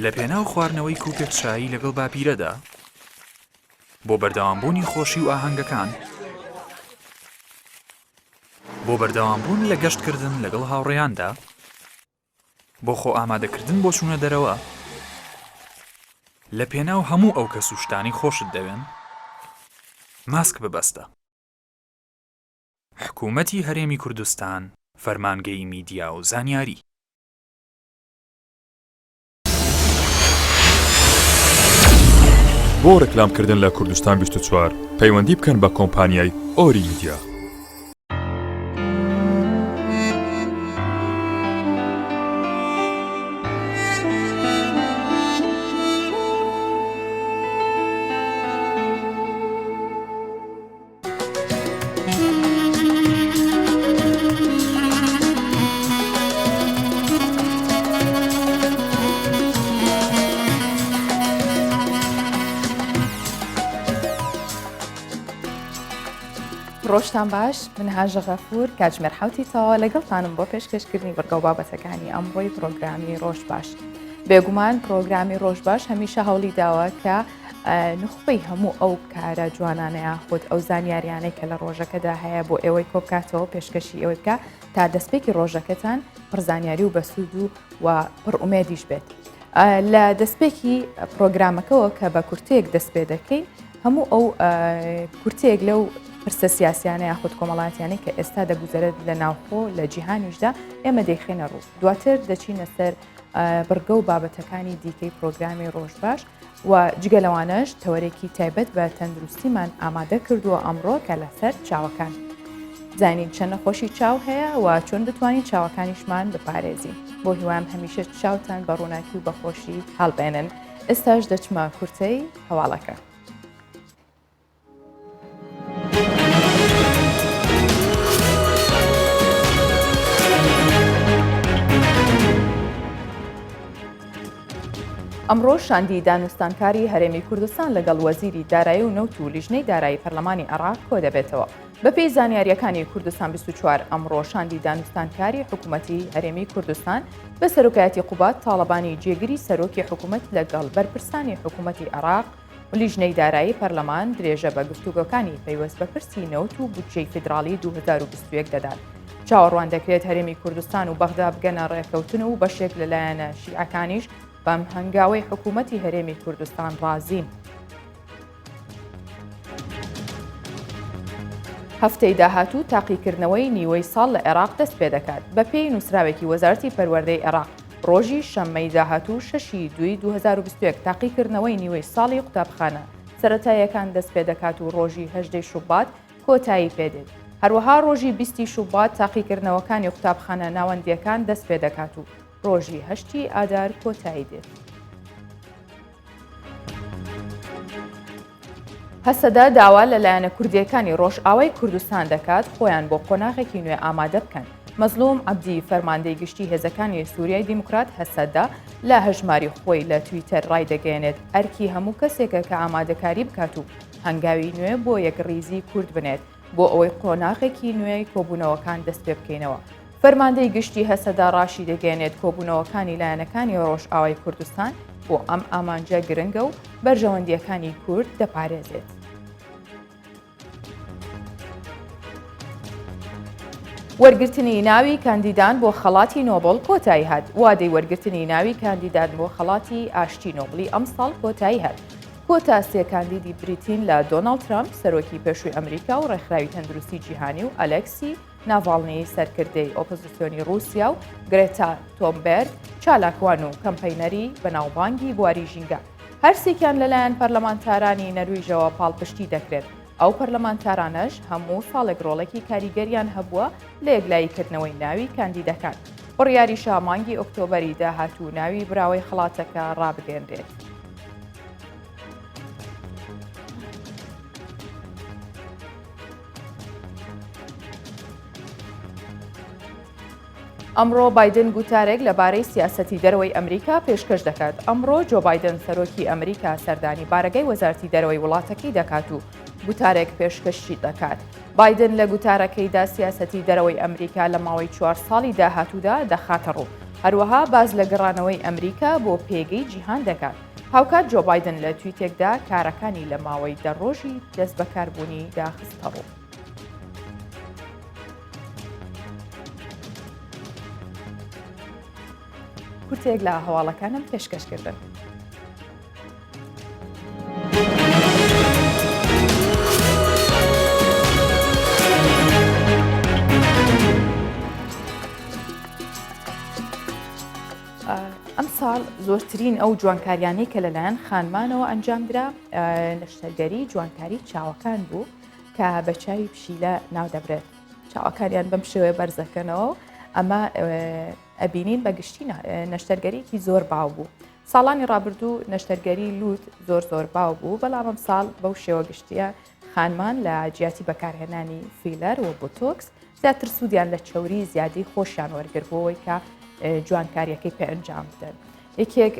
لە پێناو خواردنەوەی کوپێکچایی لەگەڵ باپیرەدا بۆ بەردەوامبوونی خۆشی و ئاهەنگەکان، بۆ بەردەوامبوون لە گەشتکردن لەگەڵ هاوڕێیاندا، بۆ خۆ ئامادەکردن بۆ چوونە دەرەوە، لە پێناو هەموو ئەو کەس و شتانی خۆشت دەوێن، ماسک ببەستە. حکوومەتی هەرێمی کوردستان، فەرمانگەی میدیا و زانیاری. بۆ ڕێکلامکردن لە کوردستان 24 پەیوەندی بکەن بە کۆمپانیای ئۆری میدیا. ڕۆژتان باش، من هاژە غەفور کاتژمێر حوتیتەوە لەگەڵتانم بۆ پێشکەشکردنی وەرگە و بابەتەکانی ئەمڕۆی پرۆگرامی ڕۆژ باش. بێگومان پرۆگرامی ڕۆژ باش هەمیشە هەوڵی داوە کە نخبەی هەموو ئەو کارە جوانانەیە خۆت ئەو زانیاریانەی کە لە ڕۆژەکەدا هەیە بۆ ئێوەی کۆبکاتەوە پێشکەشی ئەوەی بکە تا دەستپێکی ڕۆژەکەتان پڕزانیاری و بەسوود و پڕئومێدیش بێت. لە دەستپێکی پرۆگرامەکەەوە کە بە کورتەیەک دەست پێ دەکەین هەموو ئەو کورتەیەک لەو پرسە سیاسیانە یاخود کۆمەڵاتیانەی کە ئێستا دەگوزارێت لە ناوخۆ لە جیهانیشدا ئێمە دەیخێنە ڕوو. دواتر دەچینە سەر بڕگە و بابەتەکانی دیکەی پرۆگرامی ڕۆژ باش و جگە لەوانەش تەوەرێکی تایبەت بە تەندروستیمان ئامادە کردووە ئەمڕۆ کە لەسەر چاوەکان. زانین چەند نەخۆشی چاو هەیە و چۆن دەتوانین چاوەکانیشمان بپارێزین. بۆ هیوام هەمیشە چاوتان بە ڕووناکی و بەخۆشی هەڵبێنن. ئێستاش دەچمە کورتەی هەواڵەکە. ئەمڕۆ شاندی دانوستانکاری هەرێمی کوردستان لەگەڵ وەزیری دارایی و نەوت و لیژنەی دارایی پەرلەمانی عێراق کۆ دەبێتەوە. بەپێی زانیاریەکانی کوردستان 24 ئەمڕۆ شاندی دانوستانکاری حکوومەتی هەرێمی کوردستان بە سەرۆکایەتی قوبات تاڵەبانی جێگیری سەرۆکی حکوومەت لەگەڵ بەرپرسانی حکوومەتی عێراق و لیژنەی دارایی پەرلەمان درێژە بە گفتوگۆکانی پەیوەست بە پرسی نەوت و بودجەی فیدراڵی 2021 دەدات. چاوەڕوان دەکرێت هەرێمی کوردستان و بەغدا بگەنە ڕێکەوتن و بەشێک لەلایەنە شیعەکانیش بەم هەنگاوەی حکوومەتی هەرێمی کوردستان ڕازین. هەفتەی داهاتوو تاقیکردنەوەی نیوەی ساڵ لە عێراق دەست پێ دەکات. بەپێی نووسراوێکی وەزارەتی پەروەردەی عێراق ڕۆژی شەممەی داهاتوو 6 دوای 2021 تاقیکردنەوەی نیوەی ساڵی قوتابخانە سەرەتاییەکان دەست پێ دەکات و ڕۆژی 18 شوبات کۆتایی پێدێت. هەروەها ڕۆژی 20 شوبات تاقیکردنەوەکانی قوتابخانە ناوەندیەکان دەست پێ دەکات و ڕۆژی 8 ئادار کۆتایی دێت. هەسەدا داوا لەلایەنە کوردیەکانی ڕۆژئاوای کوردستان دەکات خۆیان بۆ قۆناغێکی نوێ ئامادە بکەن. مەزلوم عەبدی فەرماندەی گشتی هێزەکانی سووریای دیموکرات هەسەدا لە هەژماری خۆی لە تویتەر ڕایدەگەێنێت ئەرکی هەموو کەسێکە کە ئامادەکاری بکات و هەنگاوی نوێ بۆ یەکڕیزی کورد بنێت بۆ ئەوەی قۆناغێکی نوێی کۆبوونەوەکان دەست پێ بکەینەوە. فەرماندەی گشتی هەسەدا ڕاشی دەگەێنێت کۆبوونەوەکانی لایەنەکانی ڕۆژئاوای کوردستان بۆ ئەم ئامانجە گرنگە و بەرژەوەندیەکانی کورد دەپارێزێت. وەرگرتنی ناوی کاندیدان بۆ خەڵاتی نۆبڵ کۆتایی هات. وادەی وەرگرتنی ناوی کاندیدان بۆ خەڵاتی ئاشتی نۆبڵی ئەم ساڵ کۆتایی هات. کۆتا سێ کاندیدی بریتین لە دۆناڵد ترامپ سەرۆکی پێشووی ئەمریکا و ڕێکخراوی تەندروستی جیهانی و ئەلێکسی ناڤاڵنی سەرکردەی ئۆپۆزیسیۆنی رووسیا و گرێتا تۆمبێرگ چالاکوان و کەمپەینەری بەناوبانگی بواری ژینگە. هەرسێکیان لەلایەن پەرلەمانتارانی نەرویژەوە پاڵپشتی دەکرێت. ئەو پەرلەمانتارانەش هەموو ساڵێک ڕۆڵێکی کاریگەریان هەبووە لە یەکلاییکردنەوەی ناوی کاندیدەکان. بڕیاری شامانگی ئۆکتۆبەری داهاتوو ناوی براوەی خەڵاتەکە ڕابگەێنرێت. ئەمڕۆ بایدن گوتارێک لەبارەی سیاسەتی دەرەوەی ئەمریکا پێشکەش دەکات. ئەمڕۆ جۆ بایدن سەرۆکی ئەمریکا سەردانی بارگەی وەزارەتی دەرەوەی وڵاتەکەی دەکات و گوتارێک پێشکەشی دەکات. بایدن لە گوتارەکەیدا سیاسەتی دەرەوەی ئەمریکا لە ماوەی 4 ساڵی داهاتوودا دەخاتە ڕوو. هەروەها باز لە گەڕانەوەی ئەمریکا بۆ پێگەی جیهان دەکات. هاوکات جۆ بایدن لە تویتێکدا کارەکانی لە ماوەی دەڕۆژی دەست بەکاربوونی داخستە ڕوو. کورتێک لە هەواڵەکانم پێشکەشکردن. ئەم ساڵ زۆرترین ئەو جوانکاریانەی کە لەلایەن خانمانەوە ئەنجامدرا نەشتەرگەری جوانکاری چاوەکان بوو کە بە چاوی پشیلە ناودەبرێت. چاوەکانیان بەم شێوەیە بەرزەکەنەوە ئەمە ئەبینین بەگشتی نەشتەرگەریکی زۆر باو بوو. ساڵانی ڕابردوو نەشتەرگەری لووت زۆر باو بوو، بەڵام ئەم ساڵ بەو شێوە گشتیە خانمان لە جیاتی بەکارهێنانی فیلەر و بۆتۆکس زیاتر سوودیان لە چەوری زیادی خۆشیان وەرگربەوەی کە جوانکاریەکەی پێ ئەنجام بدەن. یەکێک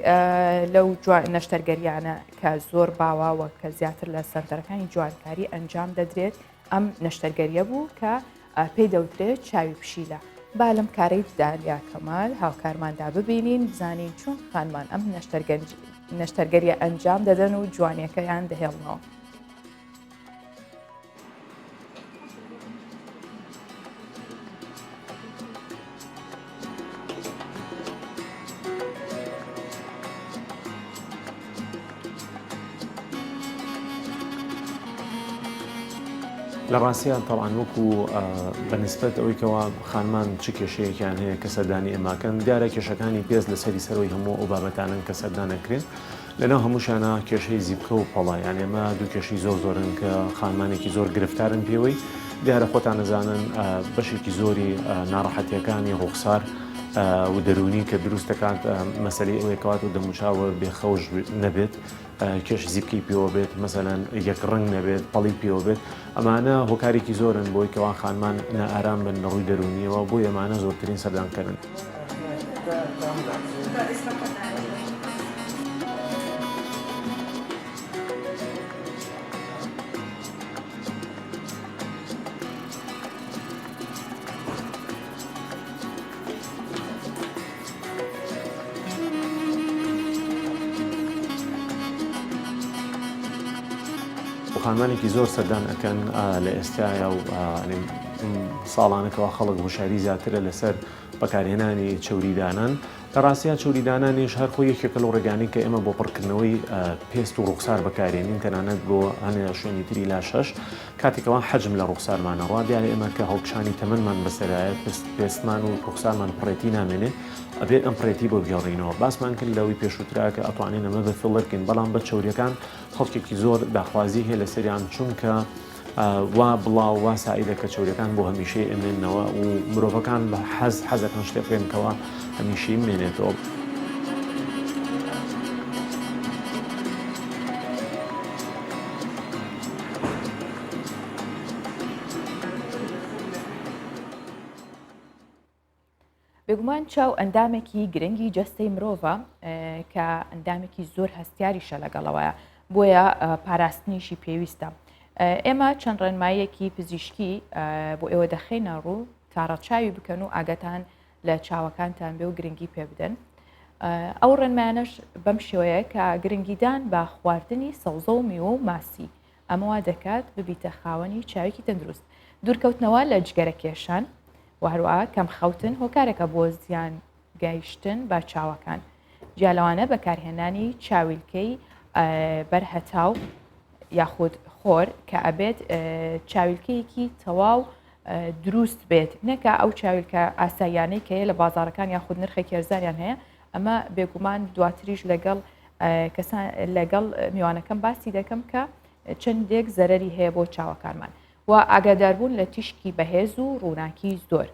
لەو نەشتەرگەریانە کە زۆر باوە کە زیاتر لە سەنتەرەکانی جوانکاری ئەنجام دەدرێت ئەم نەشتەرگەریە بوو کە پێی دەوترێت چاوی پشیلە. با لەم کارەی دالیا کەمال هاوکارماندا ببینین بزانین چۆن خانمان ئەم نەشتەرگەریە ئەنجام دەدەن و جوانیەکەیان دەهێڵنەوە. لە ڕاستیان تەڵان وەکو بەنسبەت ئەوەیکەوە خانمان چ کێشەیەکیان هەیە کە سەردانی ئێماکەن دیارە کێشەکانی پێز لە سەری سەرەوەی هەموو ئەو بابەتانن کە سەردانەکرێن لەناو هەمووشانە کێشەی زیبکە و پەڵایان ئێمە دوو کێشی زۆرن کە خانمانێکی زۆر گرفتارن پێوەی دیارە خۆتان نەزانن بەشێکی زۆری ناڕەحەتیەکانی ڕوخسار و دەرونی کە دروستەکات مەسەلەی ئەوەیەکەوات و دەموچاوە بێخەوش نەبێت کێش زیبکەی پێوە بێت مەسەلەن یەک ڕنگ نەبێت پەڵی پێوە بێت ئەمانە هۆکارێکی زۆرن بۆی کەوا خانمان نائارام بن لە ڕووی دەرونیەوە بۆ ئەمانە زۆرترین سەردانکەرن. خانمانێکی زۆر سەردان ئەەکەن لە ئێستاە و ساڵانەکەەوە خەڵک هوشاری زیاترە لەسەر بەکارهێنانی چەوریدانان لە ڕاستیا چەوریدانانیش هەر خۆی یەکێکە لەو ڕێگانی کە ئێمە بۆ پڕکردنەوەی پێست و ڕوخسار بەکارێنین تەنانەت بۆ هەنێ شوێنی تری لاشەش کاتێکەوە حەجم لە ڕوخسارمانەڕوا دیارە ئێمە کە هەڵکشانی تەمەمان بەسەرایە پێستمان و ڕوخسارمان پڕێتی نامێنێ ئەبێت ئەم پڕێتی بۆ بگەڕینەوە باسمان کرد لەوەی پێشووتراکە ئەتوانین ئەمە بە فڵەرکەین بەڵام بە چەوریەکان خەڵکێکی زۆر داخوازی هەیە لە سەریان چونکە وا بڵاو وا سائیدە کە چەوریەکان بۆ هەمیشەی ئەمێنەوە و مرۆڤەکان بە حەزەکەن شتێک بکەنکەوە هەمیشەی مێنێتەوە. بێگومان چاو ئەندامێکی گرنگی جەستەی مرۆڤە کە ئەندامێکی زۆر هەستیاریشە لەگەڵەوەیە بۆیە پاراستنیشی پێویستە. ئێمە چەند ڕێنماییەکی پزیشکی بۆ ئێوە دەخێنە ڕوو تا ڕەچاوی بکەن و ئاگاتان لە چاوەکانتان بێ و گرنگی پێ بدەن. ئەو ڕێنمایانەش بەم شێوەیە کە گرنگیدان بە خواردنی سەوزە و میوە و ماسی ئەمەوا دەکات ببیتە خاوەنی چاوێکی تەندروست. دوورکەوتنەوە لە جگەرە کێشان و هەروەها کەم خەوتن هۆکارێکە بۆ زیان گەیشتن بە چاوەکان. جیالەوانە بەکارهێنانی چاویلکەی بەرهەتاو یاخود خۆر کە ئەبێت چاویلکەیەکی تەواو دروست بێت نەکە ئەو چاویلکە ئاساییانەی کە هەیە لە بازارەکان یاخود نرخی کێرزاریان هەیە ئەمە بێگومان دواتریش لەگەڵ میوانەکەم باسی دەکەم کە چەندێک زەرەری هەیە بۆ چاوەکانمان و ئاگاداربوون لە تیشکی بەهێز و ڕووناکی زۆر.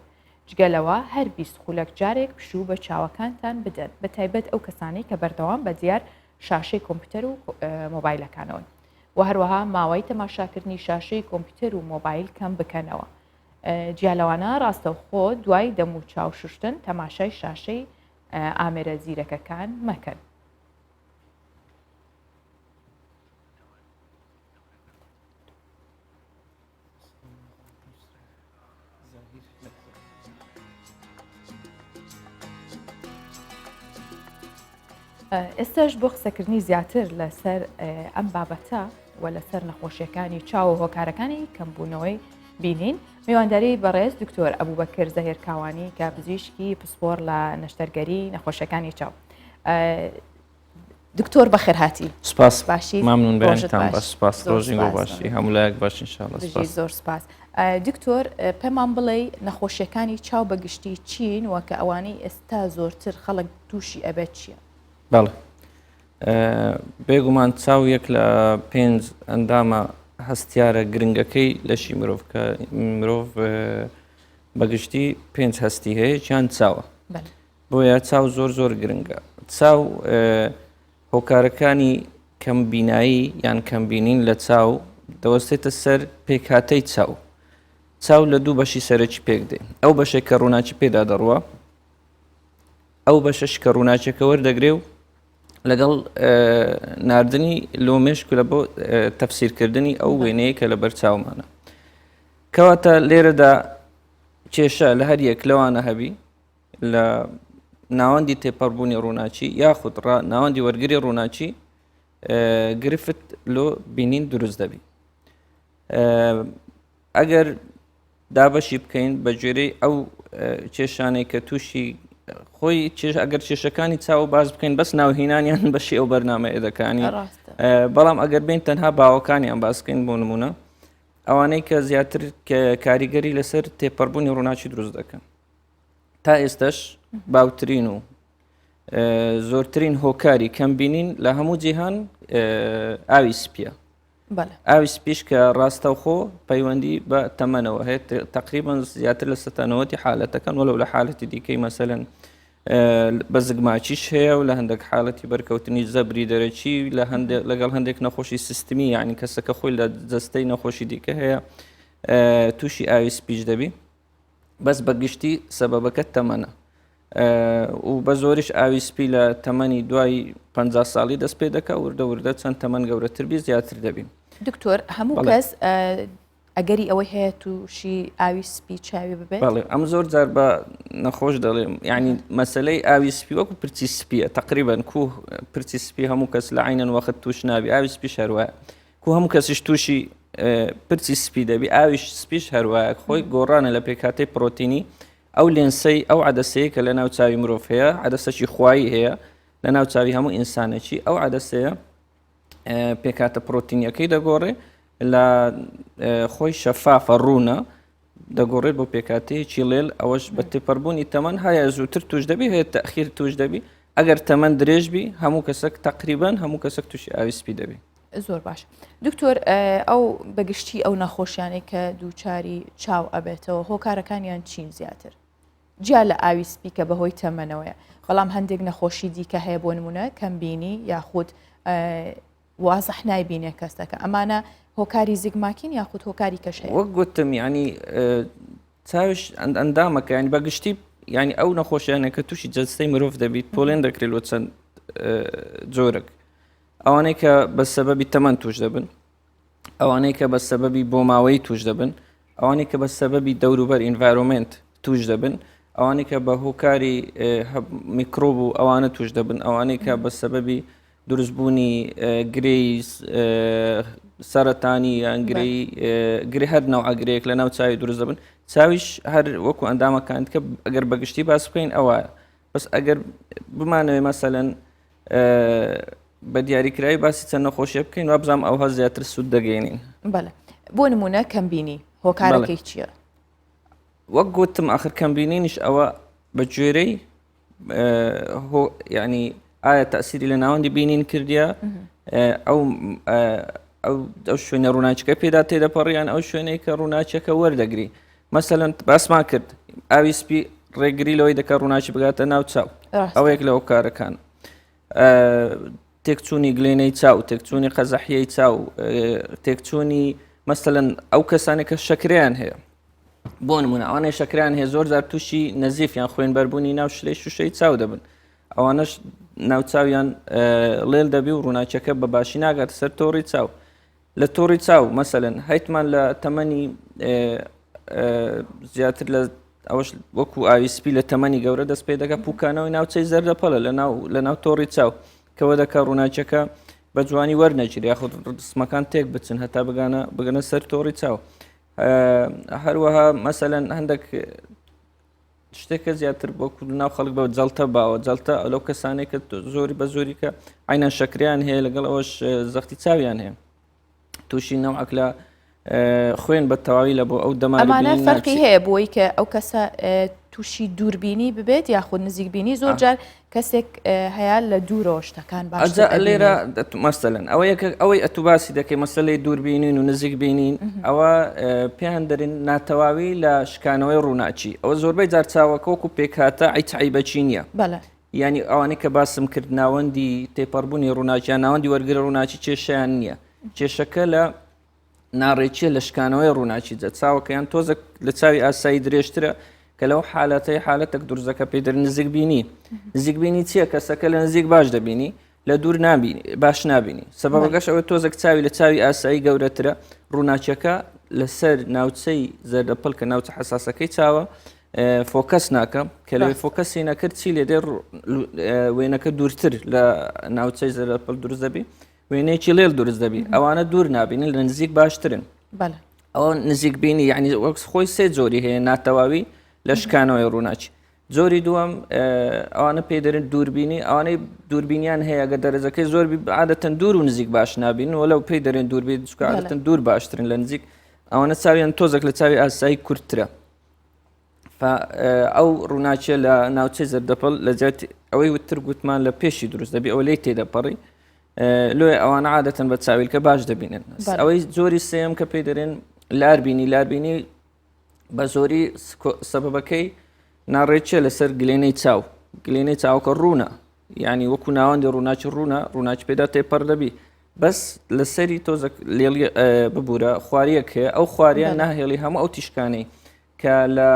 جگەلەوە هەر 20 خولەک جارێک پشوو بە چاوەکانتان بدەن بە تایبەت ئەو کەسانی کە بەردەوام بە دیار شاشەی کۆمپیوتەر و مۆبایلەکانەوەن و هەروەها ماوەی تەماشاکردنی شاشەی کۆمپیوتەر و مۆبایل کەم بکەنەوە. جیالەوانە ڕاستەوخۆ دوای دەم و چاو شوشتن تەماشای شاشەی ئامێرە زیرەکەکان مەکەن. ئێستاش بۆ قسەکردنی زیاتر لەسەر ئەم بابەتە و لەسەر نەخۆشیەکانی چاو و هۆکارەکانی کەمبوونەوەی بینین میوانداری بەڕێز دکتۆر ئەبوبەکر زەهێرکاوانی کە پزیشکی پسپۆر لە نەشتەرگەری نەخۆشیەکانی چاو. دکتۆر بەخێر هاتی سپاس باشی ممنون ڕۆژت بەیانتان باش. بە سپاس زۆر ڕۆژین بۆ سپاس. باشی هەمولایەک باش انشاءالله بژی سپاس زۆر سپاس. دکتۆر پێمان بڵێ نەخۆشیەکانی چاو بەگشتی چین وەکە ئەوانەی ئێستا زۆرتر خەڵک تووشی ئەبێت چییە؟ بەڵێ بێگومان چاو یەک لە 5 ئەندامە هەستیارە گرنگەکەی لەشی مرۆڤ کە مرۆڤ بەگشتی 5 هەستی هەیە چیان چاوە بۆیە چاو زۆر گرنگە. چاو هۆکارەکانی کەمبینایی یان کەمبینین لە چاو دەوەستێتە سەر پێکهاتەی چاو. چاو لە دوو بەشی سەرەکی پێک دێ ئەو بەشێک کە ڕووناچی پێدا دەڕوە ئەو بەشەش کە ڕووناچەکە وەردەگرێ و لەگەڵ ناردنی لۆمێشک لە بۆ تەفسیرکردنی ئەو وێنەیە کە لە بەر چاومانە. کەواتە لێرەدا کێشە لە هەر یەک لەوانە هەبی لە ناوەندی تێپەڕبوونی ڕووناچی یاخود ناوەندی وەرگری ڕووناچی گرفت لۆ بینین دروست دەبی. ئەگەر دابەشی بکەین بە گوێرەی ئەو کێشانەی کە تووشی خۆی ئەگەر کێشەکانی چاو باز بکەین بەس ناوهینانیان بەشی ئەو بەرنامە ئێدەکانی بەڵام ئەگەر بین تەنها باوەکانیان باسکەین بۆ نمونە ئەوانەی کە زیاتر کاریگەری لەسەر تێپەڕبوونی ڕووناچی دروست دەکەن تا ئێستش باوترین و زۆرترین هۆکاری کەمبینین لە هەموو جیهان ئاوی سپیە. ئاوی سپیش کە ڕاستەوخۆ پەیوەندی بە تەمەنەوە هەیە تقریبا زیاتر لە 90 حالەتەکان وەلو لە حالەتی دیکەی مەسەلەن بە زگماچیش هەیە و لە هەندێک حالەتی بەرکەوتنی زەبری دەرەچی لەگەڵ هەندێک نەخۆشی سیستمی یعنی کەسەکە خۆی لە جەستەی نەخۆشی دیکە هەیە تووشی ئاوی سپیش دەبی بەس بەگشتی سەبەبەکە تەمەنە و بە زۆریش ئاوی سپی لە تەمەنی دوای 50 ساڵی دەست پێ دەکە وردە چەند تەمەن گەورەتر بی زیاتر دەبین. دکتۆر هەموو کەس ئەگەری ئەوەی هەیە تووشی ئاوی سپی چاوی ببێت؟ بەڵێ ئەم زۆر جار بە نەخۆش دەڵێم یعنی مەسلەی ئاوی سپی وەکو پرچی سپیە تقریبا کو پرچی سپی هەموو کەس لە عینەن وەخت توش نابی ئاوی سپیش هەروایە کو هەموو کەسیش تووشی پرچی سپی دەبی ئاویش سپیش هەروایە خۆی گۆڕانە لە پێکهاتەی پرۆتینی ئەو لێنسەی ئەو عەدەسەیە کە لە ناو چاوی مرۆڤ هەیە عەدەسەکی خوایی هەیە لە ناو چاوی هەموو ئینسانێکی ئەو عەدەسەیە پێکهاتە پرۆتینیەکەی دەگۆڕێ لە خۆی شەفافە ڕوونە دەگۆڕێت بۆ پێکاتەیەکی لێل ئەوەش بە تێپەڕبوونی تەمەن هەیە زووتر توش دەبی هەیە تەخیر توش دەبی ئەگەر تەمەن درێژبی هەموو کەسێک تقریبان هەموو کەسێک تووشی ئاوی سپی دەبی. زۆر باش. دکتۆر ئەو بەگشتی ئەو نەخۆشیانەی کە دووچاری چاو ئەبێتەوە هۆکارەکانیان چین زیاتر جیا لە ئاوی سپی کە بەهۆی تەمەنەوەیە بەڵام هەندێک نەخۆشی دیکە هەیە بۆ نمونە کەمبینی یاخود وازەح نایبینێ کەسەکە ئەمانە هۆکاری زیگماکین یاخود هۆکاری کەش هەیە؟ وەک گوتم ینی چاوش ئەندامەکە ینی بەگشتی ینی ئەو نەخۆشیانە کە تووشی جەستەی مرۆڤ دەبیت پۆلێن دەکرێت لە چەند جۆرەك ئەوانەی کە بە سەبەبی تەمەن توش دەبن ئەوانەی کە بە سەبەبی بۆماوەی توش دەبن ئەوانەی کە بە سەبەبی دەوروبەر ئینڤایرۆمنت توش دەبن ئەوانەی کە بە هۆکاری میکرۆب و ئەوانە توش دەبن ئەوانەی کە بە سەبەبی دروستبوونی گرەی سەرەتانی یان گرێ هەر ناو ئەگرەیەک لە ناو چاوی دروست دەبن چاویش هەر وەکو ئەندامەکان کە ئەگەر بەگشتی باس بکەین ئەوە بەس ئەگەر بمانەوێ مەسەلەن بە دیاریکراوی باسی چەند نەخۆشیە بکەین وا بزانم ئەوها زیاتر سوود دەگەێنین. بەڵێ بۆ نمونە کەمبینی هۆکارەکەی چییە؟ وەک گوتم ئاخر کەمبینینیش ئەوە بە گوێرەی ینی ئایا تەسیری لە ناوەندی بینین کردیا ئەو شوێنە ڕووناچەکە پێدا تێدەپەڕیان ئەو شوێنەی کە ڕووناچەکە وەردەگری مەسەلەن باسمان کرد ئاوی سپی ڕێگری لەوەی دەکات ڕووناچی بگاتە ناو چاو ئەوەیەک لە هۆکارەکان تێکچوونی گلێنەی چاو تێکچوونی قەزەحیەی چاو تێکچوونی مەسەلەن ئەو کەسانی کە شەکریان هەیە بۆ نمونە ئەوانەی شەکریان هەیە زۆر جار تووشی نەزیفیان خوێنبەربوونی ناو شلەی شوشەی چاو دەبن ئەوانەش ناوچاویان لێل دەبی و ڕووناچەکە بە باشی ناگات سەر تۆڕی چاو لە تۆڕی چاو مەسەلەن هەیتمان لە تەمەنی زیاتر لە ئەوەش وەکو ئاوی سپی لە تەمەنی گەورە دەست پێ دەکات پوکانەوەی ناوچەی زەردەپەڵە لە ناو تۆڕی چاو کەوە دەکا ڕووناچەکە بە جوانی وەرنەگیری یاخود ڕسمەکان تێک بچن هەتا بگەنە سەر تۆڕی چاو. هەروەها مەسەلەن هەندێک شتێکە زیاتر بۆ ناو خەڵک بە جەڵتە باوە جەڵتە لەو کەسانێک کە زۆری بە زۆری کە عینەن شەکریان هەیە لەگەڵ ئەوەش زەختی چاویان هەیە تووشی نەوعەک لە خوێن بە تەواوی لە بۆ ئەو ئەمانە فەرقی هەیە بۆی کە ئەو کەسە تووشی دووربینی ببێت یاخود نزیکبینی زۆر جار کەسێک هەیە لە دوورەوە شتەکان باش لێرە مەسەلەن ئەوەی ئەتوباسی دەکەی مەسەلەی دووربینین و نزیکبینین ئەوە پێیان دەرین ناتەواوی لە شکانەوەی ڕووناچی ئەوە زۆربەی جار چاوەکەوەکو پێکاتە عیبەچی نییە ینی ئەوانەی کە باسم کرد ناوەندی تێپەڕبوونی ڕووناچیان ناوەندی وەرگرە ڕووناچی کێشیان نییە کێشەکە لە ناڕێکیە لە شکانەوەی ڕووناچی جە چاوەکەیان تۆزە لە چاوی ئاسایی درێژترە کە لەو حالەتەی حالەتێک دروزەکە پێدر نزیکبینی نزیکبینی چییە کەسەکە لە نزیک باش دەبینی لە دوور باش نبینی سەبەبەکەش ئەوە تۆزێک چاوی لە چاوی ئاسایی گەورەترە ڕووناچیەکە لەسەر ناوچەی زەردەپڵ کە ناوچە حساسەکەی چاوە فۆکەس ناکەم کە لەوەی فۆکەسی نەکرد چی لێ دێ وێنەکە دوورتر لە ناوچەی زەردەپڵ دروست دەبی وێنەیەکی لێل دروست دەبی ئەوانە دوور نبینن لە نزیک باشترن ئەوە نزیک بینی یعنی وەک خۆی سێ جۆری هەیە ناتەواوی لە شکانەوەی ڕووناچی زۆری دووەم ئەوانە پێدەرن دووربینی ئەوانەی دووربینیان هەیە گە دەرەزەکەی زۆر عادەتەن دوور و نزیک باش نبین وەلەو پێی دەرێن دووربین عادەتەن دوور باشترن لە نزیک ئەوانە چاویان تۆزێک لە چاوی ئاسایی کورتترە ئەو ڕووناچیە لە ناوچەی زەردەپڵ لە جات ئەوەی وتر گوتمان لە پێشی دروست دەبی ئەوە لی تێدەپەڕی لێ ئەوانە عادەتەن بە چاویلکە باش دەبینن ئەوەی زۆری سێم کە پێی دەرێن لاربینی بە زۆری سەبەبەکەی ناڕێکیە لەسەر گلێنەی گلێنەی چاوکە ڕوونە یعنی وەکو ناوەندی ڕووناچی ڕووناچی پێدا تێپەر دەبی بەس لەسەری تۆزە لێڵی ببوورە خواریەک هەیە ئەو خواریان ناهێڵی هەموو ئەو تیشکانەی کە لە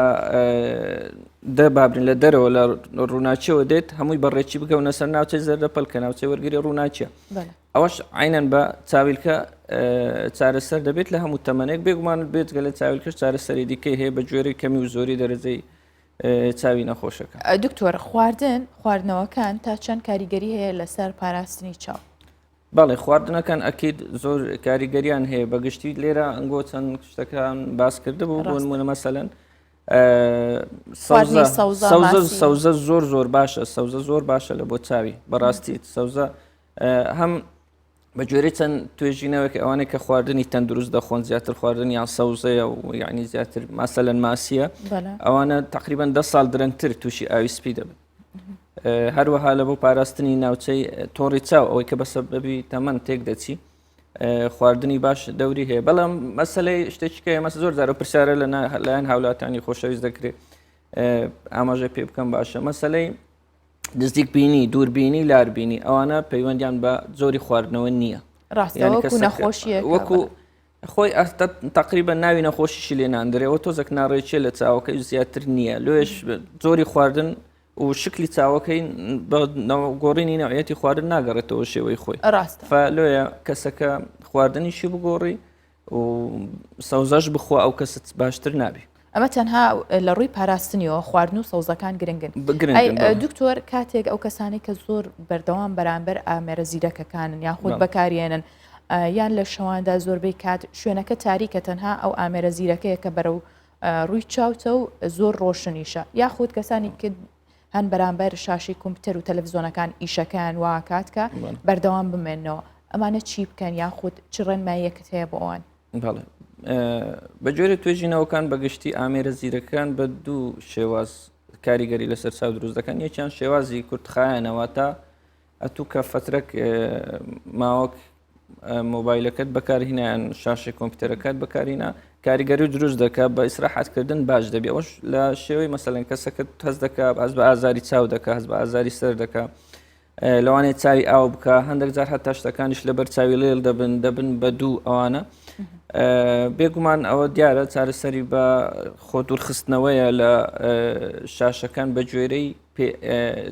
بابرین لە دەرەوە لە ڕووناچیەوە دێت هەمووی بەڕێکی بکەونە سەر ناوچەی زەردەپڵ کە ناوچەی وەرگری ڕووناچیە ئەوەش عینەن بە چاویلکە چارەسەر دەبێت لە هەموو تەمەنێک بێگومان بێت گە لە چاویلکەش چارەسەری دیکەی هەیە بە جۆرەی کەمی و زۆری دەرەجەی چاوی نەخۆشەکە. دکتۆر خواردنەوەکان تا چەند کاریگەری هەیە لەسەر پاراستنی چاو؟ بەڵێ خواردنەکان ئەکید زۆر کاریگەریان هەیە بەگشتی لێرە ئەنگۆ چەند شتەکان باس کردبوو بۆ نمونە مەسەلەن سەوزە زۆر باشە سەوزە زۆر باشە لە بۆ چاوی بەڕاستی سەوزە هەم بە جۆرەی چەند توێژینەوەکە ئەوانەی کە خواردنی تەندروست دەخۆن زیاتر خواردنیان سەوزەیە و یعنی زیاتر ماسەلەن ماسیە ئەوانە تقریبان 10 ساڵ درەنگتر تووشی ئاوی سپی دەبن هەروەها لە بۆ پاراستنی ناوچەی تۆڕی چاو ئەوەی کە بەسەبەبی تەمەن تێک دەچی خواردنی باش دەوری هەیە بەڵام مەسەلەی شتێکیکە ئێمە زۆر جارە پرسیارە لەلایەن هاوڵاتیانی خۆشەویست دەکرێت ئاماژە پێ بکەم باشە مەسەلەی نزیک بینی دووربینی لاربینی ئەوانە پەیوەندیان بە زۆری خواردنەوە نییە وەکو خۆی تقریبا ناوی نەخۆشیشی لێ ناندرێەوە تۆزێک ناڕێکیە لە چاوەکەی زیاتر نییە لێش زۆری خواردن و شکلی چاوەکەی گۆڕینی نەوعەتی خواردن ناگەڕێتەوە شێوەی خۆی لێە کەسەکە خواردنیشی بگۆڕی و سەوزەش بخوا ئەو کەست باشتر نابی ئەمە تەنها لە ڕووی پاراستنیەوە خواردن و سەوزەکان گرنگن دکتۆر کاتێک ئەو کەسانی کە زۆر بەردەوام بەرامبەر ئامێرە زیرەکەکانن یاخود بەکارێنن یان لە شەواندا زۆربەی کات شوێنەکە تاریکە تەنها ئەو ئامێرە زیرەکەیە کە بەرەو ڕووی چاوتە و زۆر ڕۆشنیشە یاخود کەسانی کرد هەن بەرامبەر شاشی کۆمپیوتەر و تەلەڤیزۆنەکان ئیشەکان واکات کە بەردەوام بمێنەوە ئەمانە چی بکەن یاخود چ ڕێنماییەکت هەیە بۆ ئەوان؟ بە جۆرە توێژینەوەکان بەگشتی ئامێرە زیرەکان بە دوو شێواز کاریگەری لەسەر چاو دروست دەکەن یەکیان شێوازی کورتخایەنەوە تا ئەتوو کە فترەك ماوەک مۆبایلەکەت بەکارهێنیان شاشی کۆمپیوتەرەکەت بەکارهێنا کاریگەری دروست دەکات بە ئیسراحەتکردن باش دەبێت ئەوش لە شێوەی مەسەلەن کەسەکەت هەست دەکات هەست بە ئازاری چاو دەکات هەست بە ئازاری سەر دەکات لەوانەیە چاوی ئاو بکە هەندێک جار هەتا شتەکانیش لەبەر چاوی لێڵ دەبن بە دوو ئەوانە بێگومان ئەوە دیارە چارەسەری بە خۆ دوورخستنەوەیە لە شاشەکان بە گوێرەی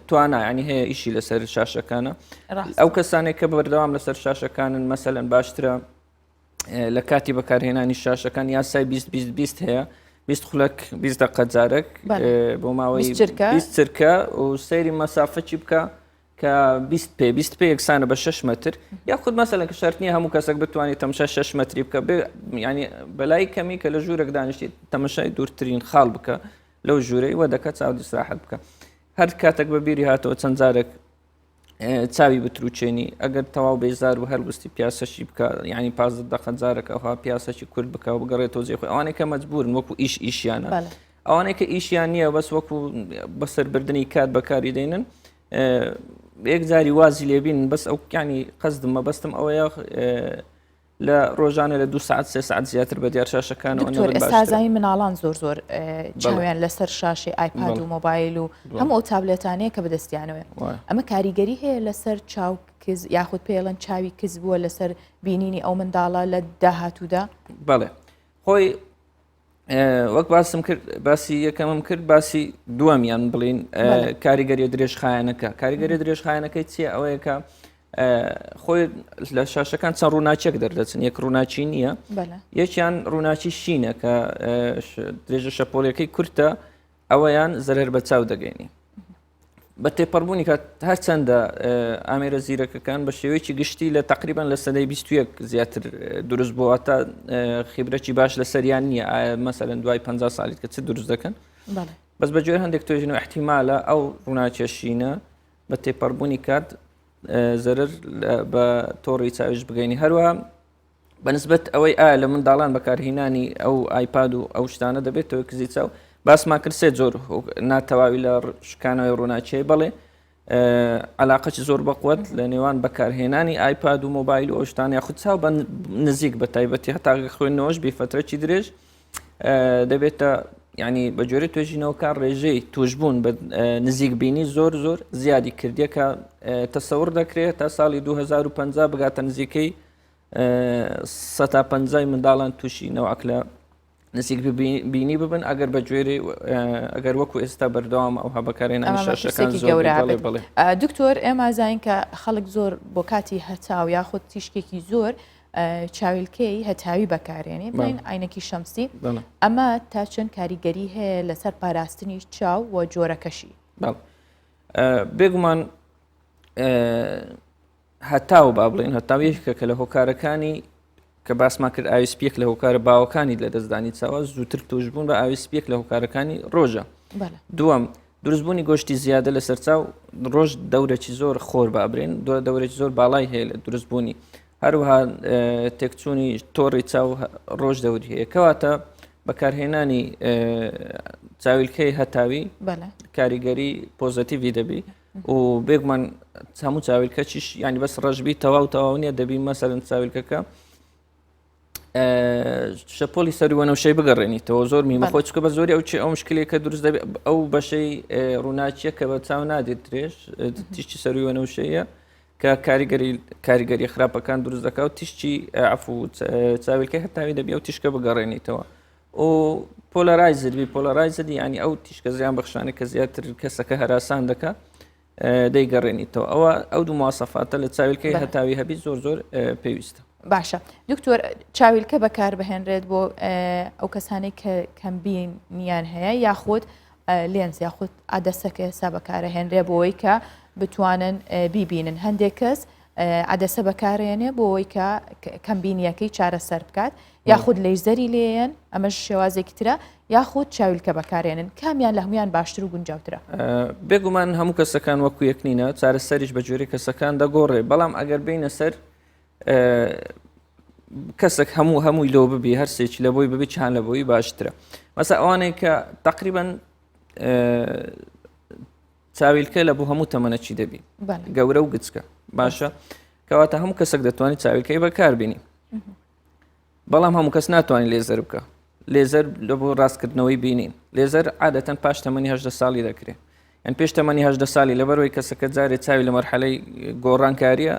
توانە ینی هەیە ئیشی لەسەر شاشەکانە ئەو کەسانێک کە بەردەوام لەسەر شاشەکانن مەسەلەن باشترە لە کاتی بەکارهێنانی شاشەکان یاسای 20 هەیە 20 خولەک 20 دقە جارێک بۆ ماوەی 20 چرکە و سەیری مەسافەی بکە کە 20 پێ یەکسانە بە 6 متر یاخود مەسەلەن کە شەرت نییە هەموو کەسێک بتوانێت تەماشا 6 متری بکە ینی بەلای کەمی کە لە ژوورێک دانیشتی تەماشای دوورترین خاڵ بکە لەو ژوورەی وە دەکات چاودی سراحەت بکە هەر کاتێک بە بیری هاتەوە چەند جارێک چاوی بتروچێنی ئەگەر تەواو بێزار و هەرگستی پیاسەشی بکە ینی 15 دقەت جارێک ئەوها پیاسەی کورد بکە و بگەڕێتەوە جێ خۆی ئەوانەی کە مەجبورن وەکو ئیشیانە ئەوانەی کە ئیشیان نییە بەس وەکو بەسەربردننی کات بەکاری دێنن یەک جاری وازی لێبین بەس ئەو کانی قەزدم مەبەستم ئەوەیە لە ڕۆژانە لە 2 ساعت 3 ساعت زیاتر بە دیار شاشەکانەوە ئێستازایی مناڵان زۆر چاویان لەسەر شاشی ئایپاد و مۆبایل و هەموو ئەو تابلێتانەیە کە بەدەستیانەوە ئەمە کاریگەری هەیە لەسەر چاو کز یاخود پێڵەن چاوی کز بووە لەسەر بینینی ئەو منداڵە لە داهاتوودا بەڵێ خۆی وەک باسم کرد باسی یەکەمم کرد باسی دووەمیان بڵین کاریگەری درێژخایەنەکە کاریگەری درێژخایەنەکەی چییە ئەوەیە کە خۆی لە شاشەکان چەند ڕووناچێک دەردەچن یەک ڕووناچی نییە یەکیان ڕووناچی شینە کە درێژە شەپۆلەکەی کورتە ئەوەیان زەرەر بە چاو دەگەینی بە تێپەڕبوونی کە هەرچەندە ئامێرە زیرەکەکان بە شێوەیەکی گشتی لە تقریبان لە سەدەی 21 زیاتر دروست بووە تا خیبرەکی باش لە سەریان نییە مەسەلەن دوای 50 ساڵیت کە چ دروست دەکەن بەس بەجێر هەندێک توێژنەوە احتیمالە ئەو ڕووناچێشینە بە تێپەڕبوونی کات زەرر بە تۆڕی چاویش بگەینی هەروە بەنسبەت ئەوەی ئایا لە منداڵان بەکارهێنانی ئەو ئایپاد و ئەو شتانە دەبێتەوە کزی چاو باسمان کرد سێ جۆر ناتەواوی لە شکانەوەی ڕووناچی بڵێ علاقەی زۆر بەقوت لە نێوان بەکارهێنانی ئایپاد و مۆبایل و ئەوشتان یاخود چاو بە نزیک بە تایبەتی هەتا خوێندنەوەش بێفترەی درێژ دەبێتە ینی بە جۆری توێژینەوەکان ڕێژەی توشبوون بە نزیک بینی زۆر زیادی کردیە کە تەسەور دەکرێت تا ساڵی 2050 بگاتە نزیکەی 150 منداڵان تووشی نەوەک لە نزیک بینی ببن ئەگەر بە گوێرە ئەگەر وەکو ئێستا بەردەوام ئەو هەبەکارێنانی شاشەکان گەورە دکتۆر ئێمە زانین کە خەڵک زۆر بۆ کاتی هەتاو یاخود تیشکێکی زۆر چاویلکەی هەتاوی بەکارێنێ بڵین ئاینەکی شەمسی ئەمە تا چەند کاریگەری هەیە لەسەر پاراستنی چاو و جۆرەکەشی بێگومان هەتاو با بڵین هەتاویەکە کە لە هۆکارەکانی کە باسمان کرد ئاویسپێک لە هۆکارە باوەکانی لە دەستدانی چاوە زووتر توشبوون بە ئاویسپێک لە هۆکارەکانی ڕۆژە دووەم دروستبوونی گۆشتی زیادە لەسەر چاو ڕۆژ دەورێکی زۆر خۆر بابرێن دەورێکی زۆر باڵای هەیە لە دروستبوونی هەروەها تێکچوونی تۆڕی چاو ڕۆژ دەوری هەیە کەواتە بەکارهێنانی چاویلکەی هەتاوی کاریگەری پۆزەتیڤی دەبی و بێگومان هەموو چاویلکەچیش ینی بەس ڕژبی تەواو نییە دەبی مەسەرن چاویلکەکە شەپۆلی سەروەنەوشەی بگەڕێنیتەوە زۆر میمەخۆی چکە بە زۆری ئەو مشکلێکە دروست دەبێت ئەو بەشەی ڕووناچیە کە بە چاو نادێت درێژ تیشتی سەروەنەوشەیە کە کاریگەری خراپەکان دروست دەکات و تیشتی عفو چاویلکەی هەتاوی دەبێت ئەو تیشکە بگەڕێنیتەوە و پۆلەرایزدبی پۆلەرایزدی ینی ئەو تیشکە زیان بەخشانە کە زیاتر کەسەکە هەراسان دەکات دەیگەڕێنیتەوە ئەو دوو مواسەفاتە لە چاویلکەی هەتاوی هەبی زۆر پێویستە باشە دکتۆر چاویلکە بەکار بهێنرێت بۆ ئەو کەسانی کە کەمبینیان هەیە یاخود لێنز یاخود عادەسەکە ئێستا بەکارهێنرێ بۆەوەی کە بتوانن بیبینن هەندێک کەس عادەسە بەکارێنێ بۆەوەی کە کەمبینیەکەی چارەسەر بکات یاخود لەیزەری لێن ئەمەش شێوازێکی ترە یاخود چاویلکە بەکارێنن کامیان لە هەمویان باشتر و گونجاوترە بێگومان هەموو کەسەکان وەکو یەکنینە چارەسەریش بە جۆری کەسەکان دەگۆڕێ بەڵام ئەگەر بینە سەر کەسێک هەمووی لەوە ببی هەرسێکی لە بۆی ببی چیان لە بۆی باشترە مەسا ئەوانەیە کە تقریبان چاویلکە لە بۆ هەموو تەمەنەچی دەبی گەورە و گچکە باشە کەواتە هەموو کەسێک دەتوانێت چاویلکەی بەکاربینی بەڵام هەموو کەس ناتوانێت لێزەر بکە لێزەر لە بۆ ڕاستکردنەوەی بینین لێزەر عادەتەن پاش تەمەنی 18 ساڵی دەکرێت یان پێش تەمەنی 18 ساڵی لەبەرەوەی کەسەکە جارێت چاوی لە مەرحەلەی گۆڕانکاریە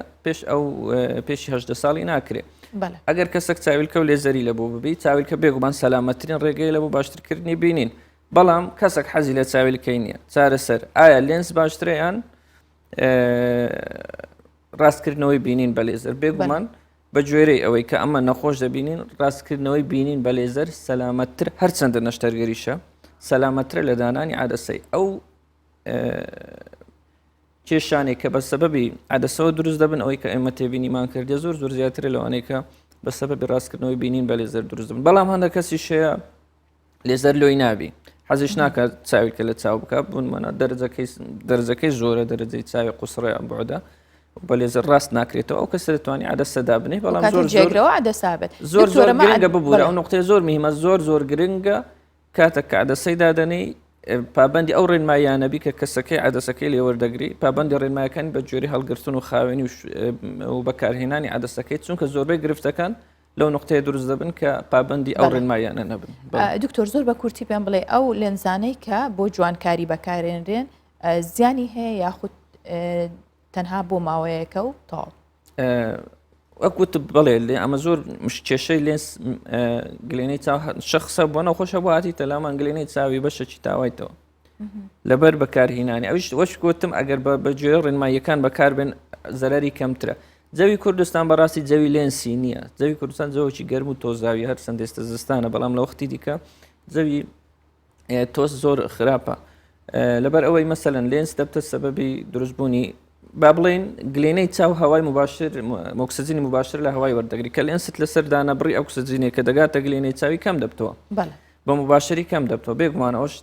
پێشی 18 ساڵی ناکرێت ئەگەر کەسێک چاویلکە و لێزەری لە بۆ ببی چاویلکە بێگومان سەلامەترین ڕێگەی لە بۆ باشترکردنی بینین بەڵام کەسێک حەزی لە چاویلکەی نییە چارەسەر ئایا لێنس باشترە یان ڕاستکردنەوەی بینین بە لێزەر بێگومان بە گوێرەی ئەوەی کە ئەمە نەخۆش دەبینین ڕاستکردنەوەی بینین بە لێزەر سەلامەتتر هەرچەندە نەشتەرگەریشە سەلامەترە لە دانانی عادەسەی ئەو کێشانێک کە بە سەبەبی عەدەسەوە دروست دەبن ئەوەی کە ئێمە تێبینیمان کردێ زۆر زیاترە لەوانەیە کە بە سەبەبی ڕاستکردنەوەی بینین بە لێزەر دروست دەبن. بەڵام هەندێک کەسی شەیە لێزەر لۆی نابی حەزیش ناکات چاوی کە لە چاو بکات بوونمانە دەرجەکەی زۆرە دەرەجەی چاوی قوسڕێ بۆدا بە لێزەر ڕاست ناکرێتەوە ئەو کەس دەتوانانی عەدەسەدا بنێ بەڵام زۆر گرنگە ببوورە ئەو نقطەیە زۆر میهمە زۆر گرنگە کاتێک کە عەدەسەی دادەنەی پابندی ئەو ڕێنمایانەبی کە کەسەکەی عەدەسەکەی لێ وەردەگری پابندی ڕێنمایەکانی بە جۆری هەڵگرتن و خاوێنی و بەکارهێنانی عەدەسەکەی چونکە زۆربەی گرفتەکان لەو نقطەیە دروست دەبن کە پابندی ئەو ڕێنمایانە نەبن. دکتۆر زۆر بە کورتی پێم بڵێ ئەو لێنزانەی کە بۆ جوانکاری بەکارێنرێن زیانی هەیە یاخود تەنها بۆ ماوەیەکە و تاڵ وەکوت بڵێ لێ ئەمە زۆر کێشەی لێنس گلێنەی شخصە بۆ نەخۆشە بۆ هاتیتە لامان گلێنەی چاوی بەشەکی تاوایتەوە لەبەر بەکارهێنانی ئەوش وەش گوتم ئەگەر بە گوێ ڕێنماییەکان بەکاربێن زەرەری کەمترە. جەوی کوردستان بەڕاستی جەوی لێنسی نییە. جەوی کوردستان جەوەکی گەرم و تۆزاوی هەر سندێستە زستانە بەڵام لە وەختی دیکە جەوی تۆز زۆر خراپە لەبەر ئەوەی مەسەلەن لێنس دەبتە سەبەبی دروستبوونی با بڵێن گلێنەی چاو هەوای مباشر ئۆکسجینی مباشر لە هەوای وەردەگری کە لێنست لەسەر دانەبڕی ئۆکسجینێک کە دەگاتە گلێنەی چاوی کەم دەبتەوە بە مباشری کەم دەبتەوە بێگومانەوەش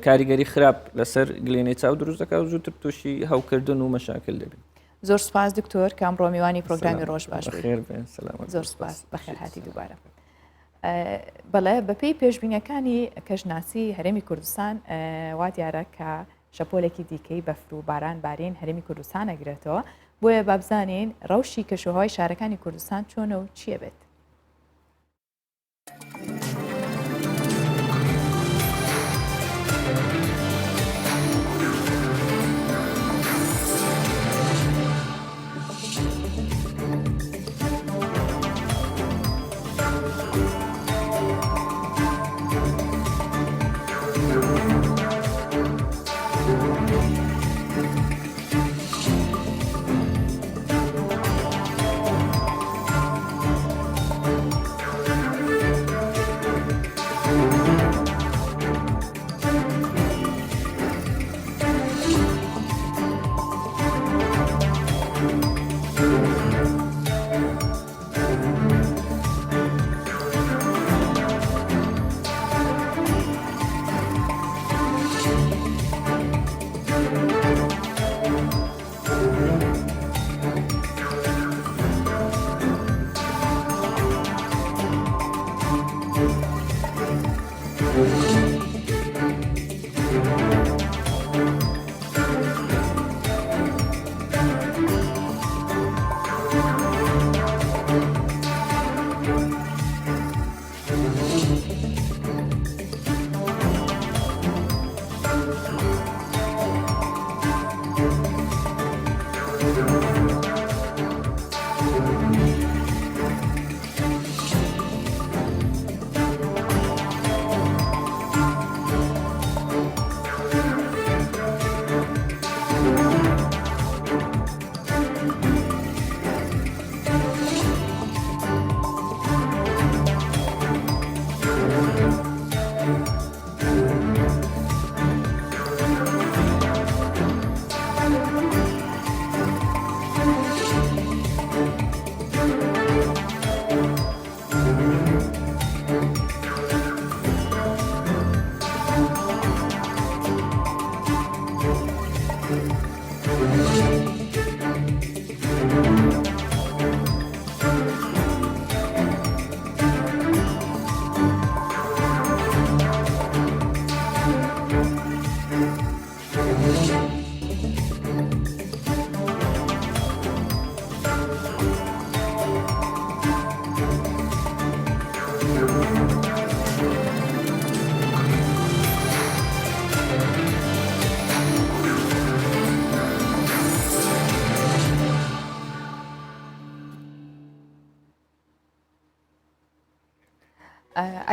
کاریگەری خراپ لەسەر گلێنەی چاو دروست دەکات زووتر تووشی هەوکردن و مەشاکل دەبێت. زۆر سپاس دکتۆر کام ڕۆمیوانی پرۆگرامی ڕۆژ باش زۆر سپاس بەخێر هاتی دووبارە. بەڵێ بەپێی پێشبینیەکانی کەژناسی هەرێمی کوردستان وا دیارە کە شەپۆلێکی دیکەی بەفر و باران بارین هەرێمی کوردستان ئەگرێتەوە بۆیە بابزانین ڕەوشی کەشوهەوای شارەکانی کوردستان چۆنە و چییە بێت.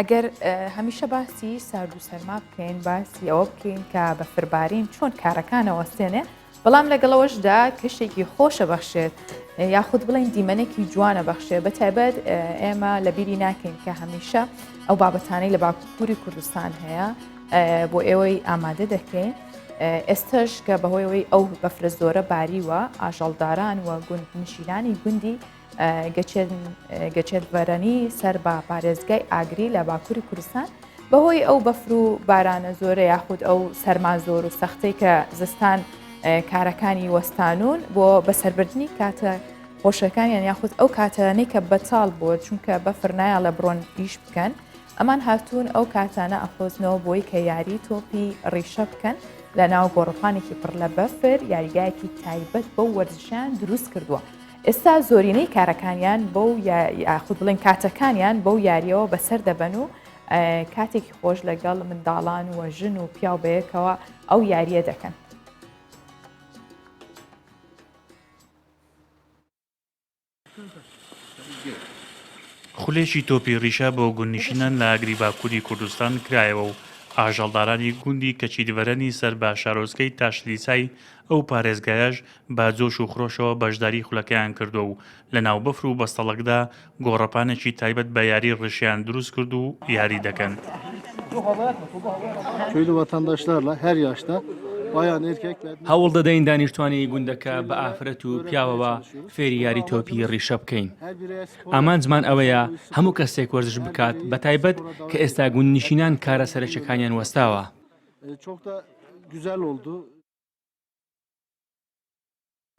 ئەگەر هەمیشە باسی سارد و سەرما بکەین باسی ئەوە بکەین کە بە فربارین چۆن کارەکانەوەستێنێ بەڵام لەگەڵەوەشدا کەشێکی خۆشە بەخشێت یاخود بڵین دیمەنێکی جوانە بەخشێ بە تایبەت ئێمە لە بیری ناکەین کە هەمیشە ئەو بابەتانەی لە باکووری کوردستان هەیە بۆ ئێوەی ئامادە دەکەین ئێستش کە بەهۆیەوەی ئەو بەفرە زۆرە باریوە ئاژەڵداران و گوندنشینانی گوندی گەچێتڤەرەنی سەر بە پارێزگای ئاگری لە باکووری کوردستان بەهۆی ئەو بەفر و بارانە زۆرە یاخود ئەو سەرما زۆر و سەختەی کە زستان کارەکانی وەستانون بۆ بەسەربردننی کاتە خۆشەکانیان یاخود ئەو کاتانەی کە بەچاڵ بووە چونکە بەفر نایە لە بڕۆن ئیش بکەن ئەمان هاتوون ئەو کاتانە ئەخۆزنەوە بۆی کە یاری تۆپی ڕیشە بکەن لە ناو گۆڕپانێکی پڕ لە بەفر یاریگایەکی تایبەت بەو وەرزشیان دروست کردووە. ئێستا زۆرینەی کارەکانیان بەو یاخود بڵێن کاتەکانیان بەو یاریەوە بەسەر دەبەن و کاتێکی خۆش لەگەڵ منداڵان و ژن و پیاو بەیەکەوە ئەو یاریە دەکەن. خولێکی تۆپی ڕیشە بۆ گوندنشینان لە ئاگری باکووری کوردستان کرایەوە و ئاژەڵدارانی گوندی کەچیدڤەرەنی سەر بە شارۆچکەی تاشلیسای ئەو پارێزگایەش با جۆش و خڕۆشەوە بەشداری خولەکەیان کردو و لە ناو بەفر و بەستەڵەکدا گۆڕەپانێکی تایبەت بە یاری ڕشیان دروست کرد و یاری دەکەن. Köylü vatandaşlarla her yaşta bayan erkek ve هەوڵ دەدەین دانیشتوانی گوندەکە بە ئافرەت و پیاوەوە فێری یاری تۆپی ڕیشە بکەین. her bireye spor ئامانجمان ئەوەیە هەموو کەسێک وەرزش بکات بە تایبەت کە ئێستا گوندنشینان کارە سەرچەکانیان وەستاوە. çok da güzel oldu.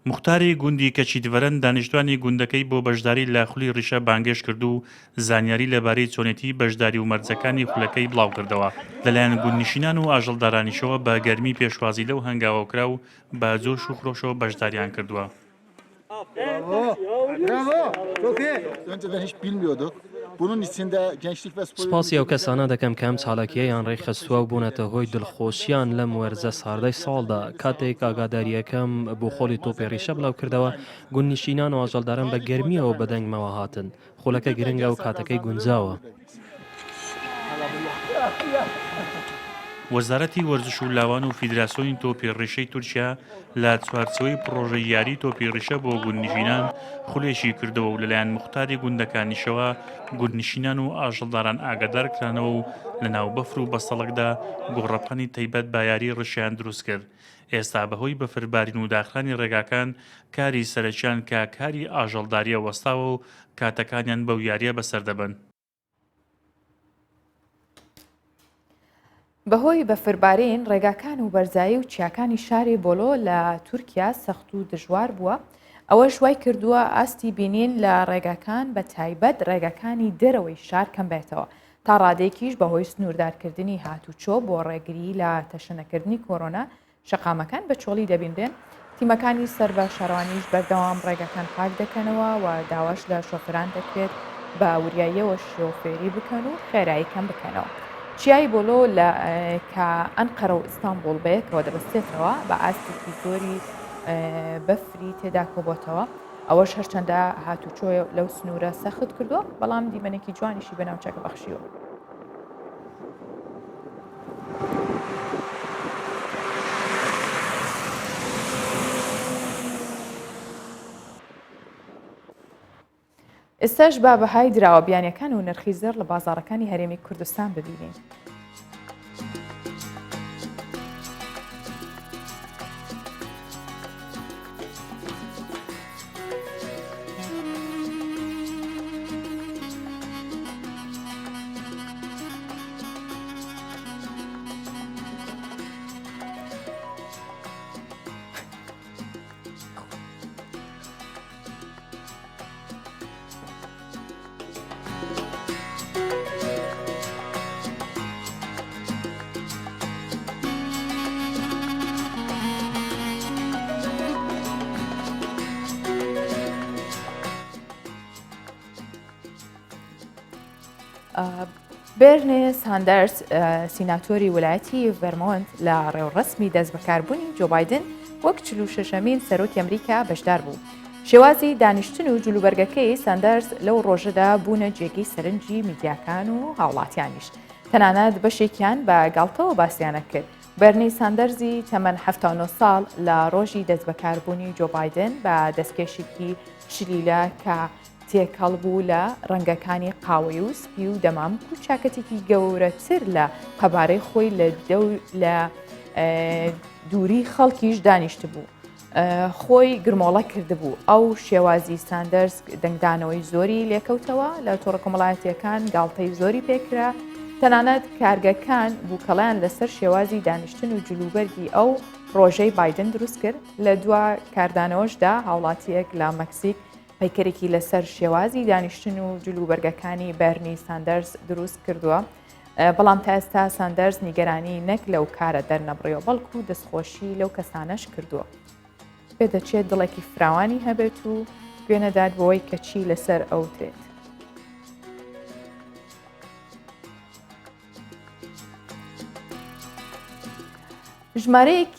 مختاری گوندی کەچیدڤەرەن دانیشتوانی گوندەکەی بۆ بەشداری لە خولی ڕیشە بانگێش کرد و زانیاری لەبارەی چۆنێتی بەشداری و مەرجەکانی خولەکەی بڵاو کردەوە. لەلایەن گوندنشینان و ئاژەڵدارانیشەوە بە گەرمی پێشوازی لەو هەنگاوەکرا و بە جۆش و خڕۆشەوە بەشداریان کردووە. Bravo. Bravo. Çok iyi. Önceden hiç bilmiyorduk. Bunun içinde gençlik ve spor سپاسی ئەو کەسانە دەکەم کەم چالاکیەیان ڕێکخستووە و بوونەتە هۆی دڵخۆشیان لەم وەرزە ساردەی ساڵدا کاتێک ئاگاداریەکەم بۆ خۆڵی تۆپی ڕیشە بڵاو کردەوە گوندنشینان و ئاژەڵداران بە گەرمیەوە بەدەنگمەوە هاتن خولەکە گرنگە و کاتەکەی گونجاوە. وەزارەتی وەرزش و لاوان و فیدراسیۆنی تۆپی ڕیشەی تورکیا لە چوارچەوەی پرۆژەی یاری تۆپی ڕیشە بۆ گوندنشینان خولێشی کردەوە و لەلایەن مختاری گوندەکانیشەوە گوندنشینان و ئاژەڵداران ئاگادار کرانەوە و لە ناو بەفر و بەستەڵەکدا گۆڕەپانی تایبەت بە یاری ڕشیان دروست کرد. ئێستا بەهۆی بەفربارین و داخرانی ڕێگاکان کاری سەرەکیان کە کاری ئاژەڵداریە وەستاوە و کاتەکانیان بەو یاریە بەسەر دەبن. بەهۆی بەفربارین ڕێگاکان و بەرزایی و چیاکانی شاری بۆلۆ لە تورکیا سەخت و دژوار بووە ئەوە شوای کردووە ئاستی بینین لە ڕێگاکان بە تایبەت ڕێگاکانی دەرەوەی شار کەم بێتەوە تا ڕادێکیش بەهۆی سنووردارکردنی هاتوچۆ بۆ ڕێگری لە تەشەنەکردنی کۆرۆنا شەقامەکان بە چۆڵی دەبینرێن. تیمەکانی سەر بە شەڕوانیش بەردەوام ڕێگاکان پاک دەکەنەوە و داواش لە شۆفران دەکرێت بە وریاییەوە شۆفێری بکەن و خێرایی کەم بکەنەوە. چیای بۆلۆ لە کە ئەنقەرە و ئیستانبول بەیەکەوە دەبەستێتەوە بە ئاستێکی زۆری بەفری تێدا کۆبۆتەوە ئەوەش هەرچەندە هاتوچۆ لەو سنوورە سەخت کردووە بەڵام دیمەنێکی جوانیشی بەناوچەکە بەخشیوە. ئێستاش با بەهای دراوە بیانیەکان و نرخی زێر لە بازاڕەکانی هەرێمی کوردستان ببینین. بێرنێ ساندەرس سیناتۆری ویلایەتی ڤەرمۆنت لە ڕێوڕسمی دەست بەکاربوونی جۆ بایدن وەک 46مین سەرۆکی ئەمریکا بەشدار بوو. شێوازی دانیشتن و جلوبەرگەکەی ساندەرس لەو ڕۆژەدا بوونە جێگەی سەرنجی میدیاکان و هاوڵاتیانیش تەنانەت بەشێکیان بە گاڵتەوە باسییانە کرد. بەرنی ساندەرزی تەمەەن 79 ساڵ لە ڕۆژی دەست بەکاربوونی جۆ بایدن بە دەستکێشێکی شلیلە کە تێکەڵ بوو لە ڕەنگەکانی قاوەی و سپی و دەمام و چاکەتێکی گەورەتر لە قەبارەی خۆی لە دووری خەڵکیش دانیشت بوو. خۆی گرمۆڵە کردبوو ئەو شێوازی ساندەرز دەنگدانەوەی زۆری لێکەوتەوە لە تۆڕە کۆمەڵایەتیەکان گاڵتەی زۆری پێکرا تەنانەت کارگەکان بووکەڵیان لەسەر شێوازی دانیشتن و جلوبەرگی ئەو ڕۆژەی بایدن دروست کرد لە دوا کاردانەوەشدا هاوڵاتیەک لە مەکسیک پەیکەرێکی لەسەر شێوازی دانیشتن و جلوبەرگەکانی بەرنی ساندەرز دروست کردووە بەڵام تا ئێستا ساندەرز نیگەرانی نەک لەو کارە دەرنەبڕێەوە بەڵکو و دەستخۆشی لەو کەسانەش کردووە. پێ دەچێت دڵێکی فراوانی هەبێت و گوێنەدات بۆەوەی کەچی لەسەر ئەو تێت. ژمارەیەک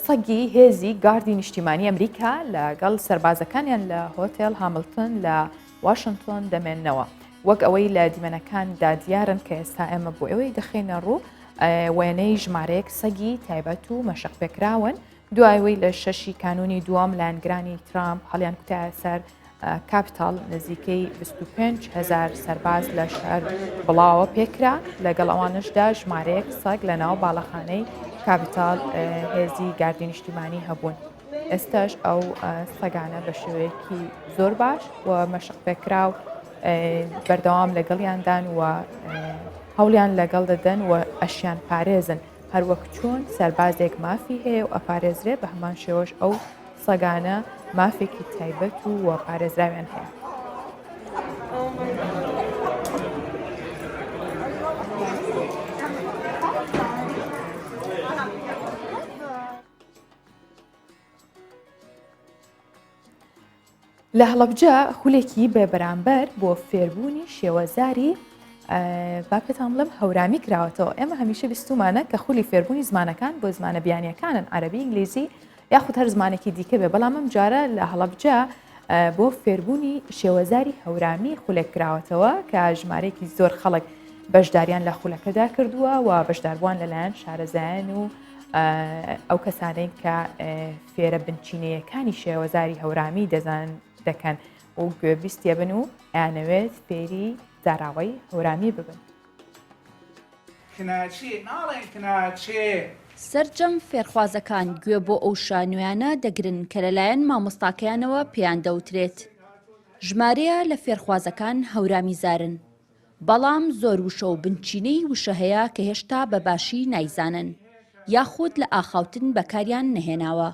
سەگی هێزی گاردی نیشتیمانی ئەمریکا لەگەڵ سەربازەکانیان لە هۆتێل هاملتن لە واشنگتن دەمێننەوە وەک ئەوەی لە دیمەنەکاندا دیارن کە ئێستا ئێمە بۆ ئەوەی دەخێنە ڕوو وێنەی ژمارەیەک سەگی تایبەت و مەشق پێکراون دوایەوەی لە 6 کانونی دووەم لایەنگرانی ترامپ هەڵیان کوتایە سەر کاپیتال نزیکەی 25,000 سەرباز لە شار بڵاوە پێکرا لەگەڵ ئەوانشدا ژمارەیەک سەگ لە ناو باڵەخانەی کاپیتال هێزی گاردی نیشتیمانی هەبوون. ئێستاش ئەو سەگانە بە شێوەیەکی زۆر باش و مەشق پێکرا و بەردەوام لەگەڵیاندان و هەوڵیان لەگەڵ دەدەن و ئەشیان پارێزن هەروەک چۆن سەربازێک مافی هەیە و ئەپارێزرێ بە هەمان شێوەش ئەو سەگانە مافێکی تایبەت و پارێزراویان هەیە. لە هەڵەبجە خولێکی بێبەرامبەر بۆ فێربوونی شێوەزاری با پێتان بڵم هەورامی کراوەتەوە. ئێمە هەمیشە بیستمانە کە خولی فێربوونی زمانەکان بۆ زمانە بیانیەکانن عەرەبی ئینگلیزی یاخود هەر زمانێکی دیکە بێ بەڵام ئەم جارە لە هەڵەبجە بۆ فێربوونی شێوەزاری هەورامی خولێک کراوەتەوە کە ژمارەیەکی زۆر خەڵک بەشداریان لە خولەکەدا کردووە و بەشداربووان لەلایەن شارەزایان و ئەو کەسانەی کە فێرە بنچینەیەکانی شێوەزاری هەورامی دەکەن و گوێبیستە بن و ئەیانەوێت فێری زاراوەی هەورامی ببن. سەرجەم فێرخوازەکان گوێ بۆ ئەو شانویانە دەگرن کە لەلایەن مامۆستاکەیانەوە پێیان دەوترێت. ژمارەیە لە فێرخوازەکان هەورامی زارن. بەڵام زۆر وشە و بنچینەی وشە هەیە کە هێشتا بەباشی نایزانن یاخود لە ئاخاوتن بەکاریان نەهێناوە.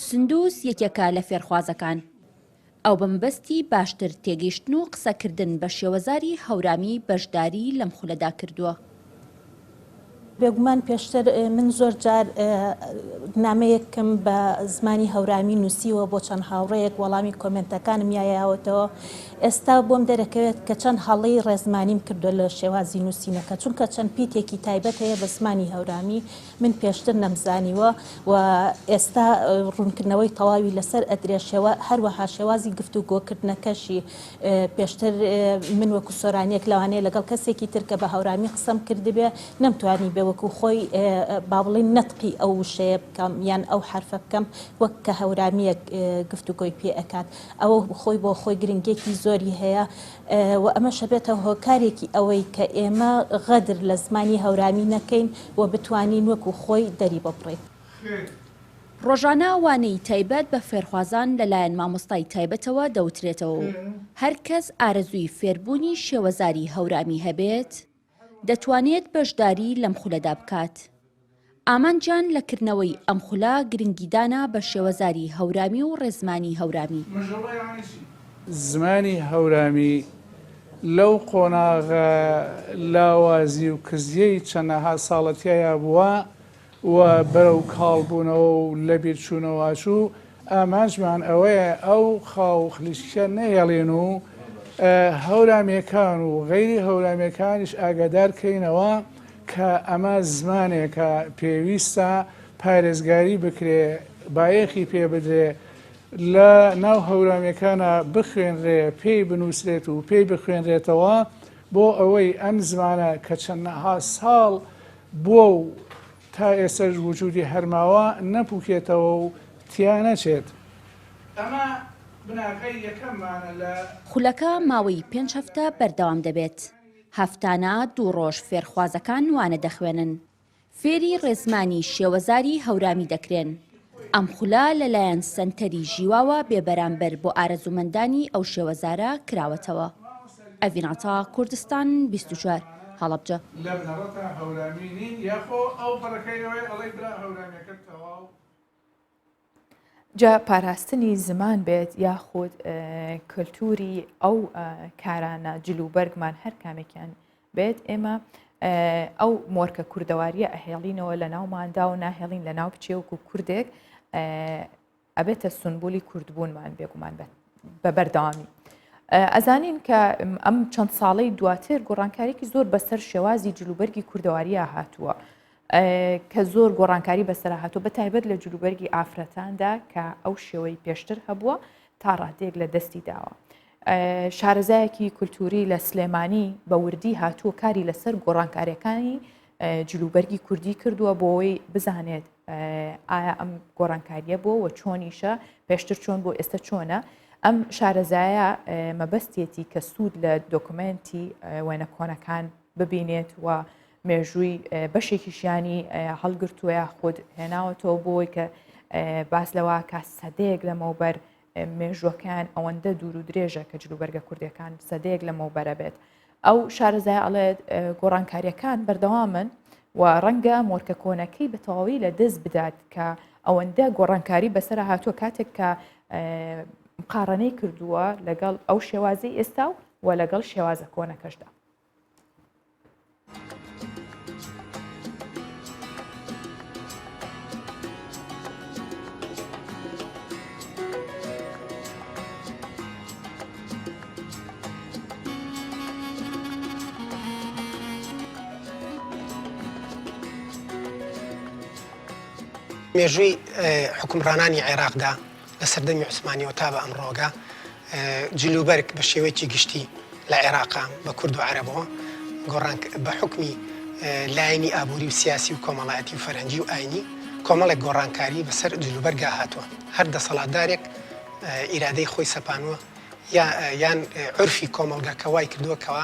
سندوس یەکێکە لە فێرخوازەکان. ئەو بەمبەستی باشتر تێگەیشتن و قسەکردن بە شێوەزاری هەورامی بەشداری لەم خولەدا کردووە. بێگومان پێشتر من زۆر جار نامەیەکم بە زمانی هەورامی نووسیوە بۆ چەند هاوڕەیەک وەڵامی کۆمنتەکانم یایاوەتەوە. ئێستا بۆم دەرەکەوێت کە چەند هەڵەی ڕێزمانیم کردو لە شێوازی نووسینەکە چونکە چەند پیتێکی تایبەت هەیە بە زمانی هەورامی من پێشتر نەمزانیوە و ئێستا ڕوونکردنەوەی تەواوی لەسەر ئەدرێشەوە هەروەها شێوازی گفتوگۆکردنەکەشی پێشتر من وەکو سۆرانیەک لەوانەیە لەگەڵ کەسێکی ترکە بە هەورامی قسەم کردبێ نەمتوانی بێ وەکو خۆی با بڵێن نەتقی ئەو شەیە بکەم یان ئەو حرفە بکەم وەک کە هەورامiyek گفتوگۆی پێ ئەکات ئەوە خۆی بۆ خۆی گرنگێکی زۆری هەیە و ئەمە شەبێتە هۆکارێکی ئەوەی کە ئێمە غەدر لە زمانی هەورامی نەکەین و بتوانین وەکو خۆی دەری ببڕێت. ڕۆژانە وانەی تایبەت بە فێرخوازان لەلایەن مامۆستای تایبەتەوە دەوترێتەوە و هەر کەس ئارەزووی فێربوونی شێوەزاری هەورامی هەبێت دەتوانێت بەشداری لەم خولەدا بکات. ئامانجان لەکردنەوەی ئەم خولا گرنگیدانە بە شێوەزاری هەورامی و ڕێزمانی هەورامی. زمانی هەورامی لەو قۆناغە لاوازی و کزیەی چەندەها ساڵەتیایە بووە و بەرەو کاڵبوونەوە و لەبیرچوونەوە چوو ئامانجمان ئەوەیە ئەو خاو خلیشکە نەهێڵێن و هەورامیەکان و غەیری هەورامیەکانیش ئاگادارکەینەوە کە ئەمە زمانێکە پێویستە پارێزگاری بکرێ بایەخی پێ بدرێ لە ناو هەورامیەکانە بخوێنرێ پێی بنووسرێت و پێی بخوێنرێتەوە بۆ ئەوەی ئەم زمانە کە چەندەها ساڵ بووە و تا ئێسەر وجودی هەرماوە نەپوکێتەوە و تیانەچێت. ئەمە بناغی یەکەممانە لە خولەکە ماوەی 5 هەفتە بەردەوام دەبێت. هەفتانە 2 ڕۆژ فێرخوازەکان وانە دەخوێنن. فێری ڕێزمانی شێوەزاری هەورامی دەکرێن. ئەم خولە لەلایەن سەنتەری ژیواوە بێبەرامبەر بۆ ئارەزومەندانی ئەو شێوەزارە کراوەتەوە. ئەڤیناتا کوردستان 24 هەڵەبجە. لە بنەڕەتە هەورامی نین یاخۆ ئەو بەڕەکەیەوەی ئەڵێ برا هەورامیەکەت تەواو. جا پاراستنی زمان بێت یاخود کللتوری ئەو کارانە جلوبەرگمان هەر کامێکیان بێت ئێمە ئەو مۆرکە کوردەواریە ئەهێڵینەوە لە ناوماندا و ناهێڵین لە ناو بچێوەکو کوردێک ئەبێتە سنبولی کوردبوونمان بێگومان بە بەردەوامی. ئەزانین کە ئەم چەند ساڵەی دواتر گۆڕانکاریکی زۆر بەسەر شێوازی جلوبەرگی کوردەواریە هاتووە کە زۆر گۆڕانکاری بەسەر هاتووە بە تایبەت لە جلوبەرگی ئافرەتاندا کە ئەو شێوەی پێشتر هەبووە تا ڕادێک لە دەستی داوە. شارەزایەکی کولتوری لە سلێمانی بە وردی هاتووە کاری لەسەر گۆڕانکاریەکانی جلوبەرگی کوردی کردووە بۆ ئەوەی بزانێت ئایا ئەم گۆڕانکاریە بۆ و چۆنیشە پێشتر چۆن بۆ ئێستا چۆنە. ئەم شارەزایە مەبەستێتی کە سوود لە دۆکمنتی وێنە کۆنەکان ببینێت و مێژووی بەشێکیشیانی هەڵگرتووە خۆت هێناوەتەوە بۆی کە باس لەوە کە سەدەیەک لەمەوبەر مێژوەکان ئەوەندە دوور و درێژە کە جلوبەرگە کوردەکان سەدەیەک لەمەوبەرە بێت. ئەو شارەزای ئەڵێت گۆڕانکاریەکان بەردەوامن و ڕەنگە مۆرکە کۆنەکەی بە تەواوی لە دەست بدات کە ئەوەندە گۆڕانکاری بەسەر هاتووە کاتێک کە مقارنەی کردووە لەگەڵ ئەو شێوازەی ئێستا و لەگەڵ شێوازە کۆنەکەشدا. مێژووی حکومڕانانی عێراقدا لە سەردەمی عوسمانیەوە تا بە ئەمڕۆگە جلوبەرگ بە شێوەیەکی گشتی لە عێراقا بە کورد و عەرەبەوە بە حکمی لایەنی ئابووری و سیاسی و کۆمەڵایەتی و فەرهەنگی و ئاینی کۆمەڵێک گۆڕانکاری بەسەر جلوبەرگا هاتووە. هەر دەسەڵاتدارێک ئیرادەی خۆی سەپانووە یان عورفی کۆمەڵگەکە وای کردووەکەوە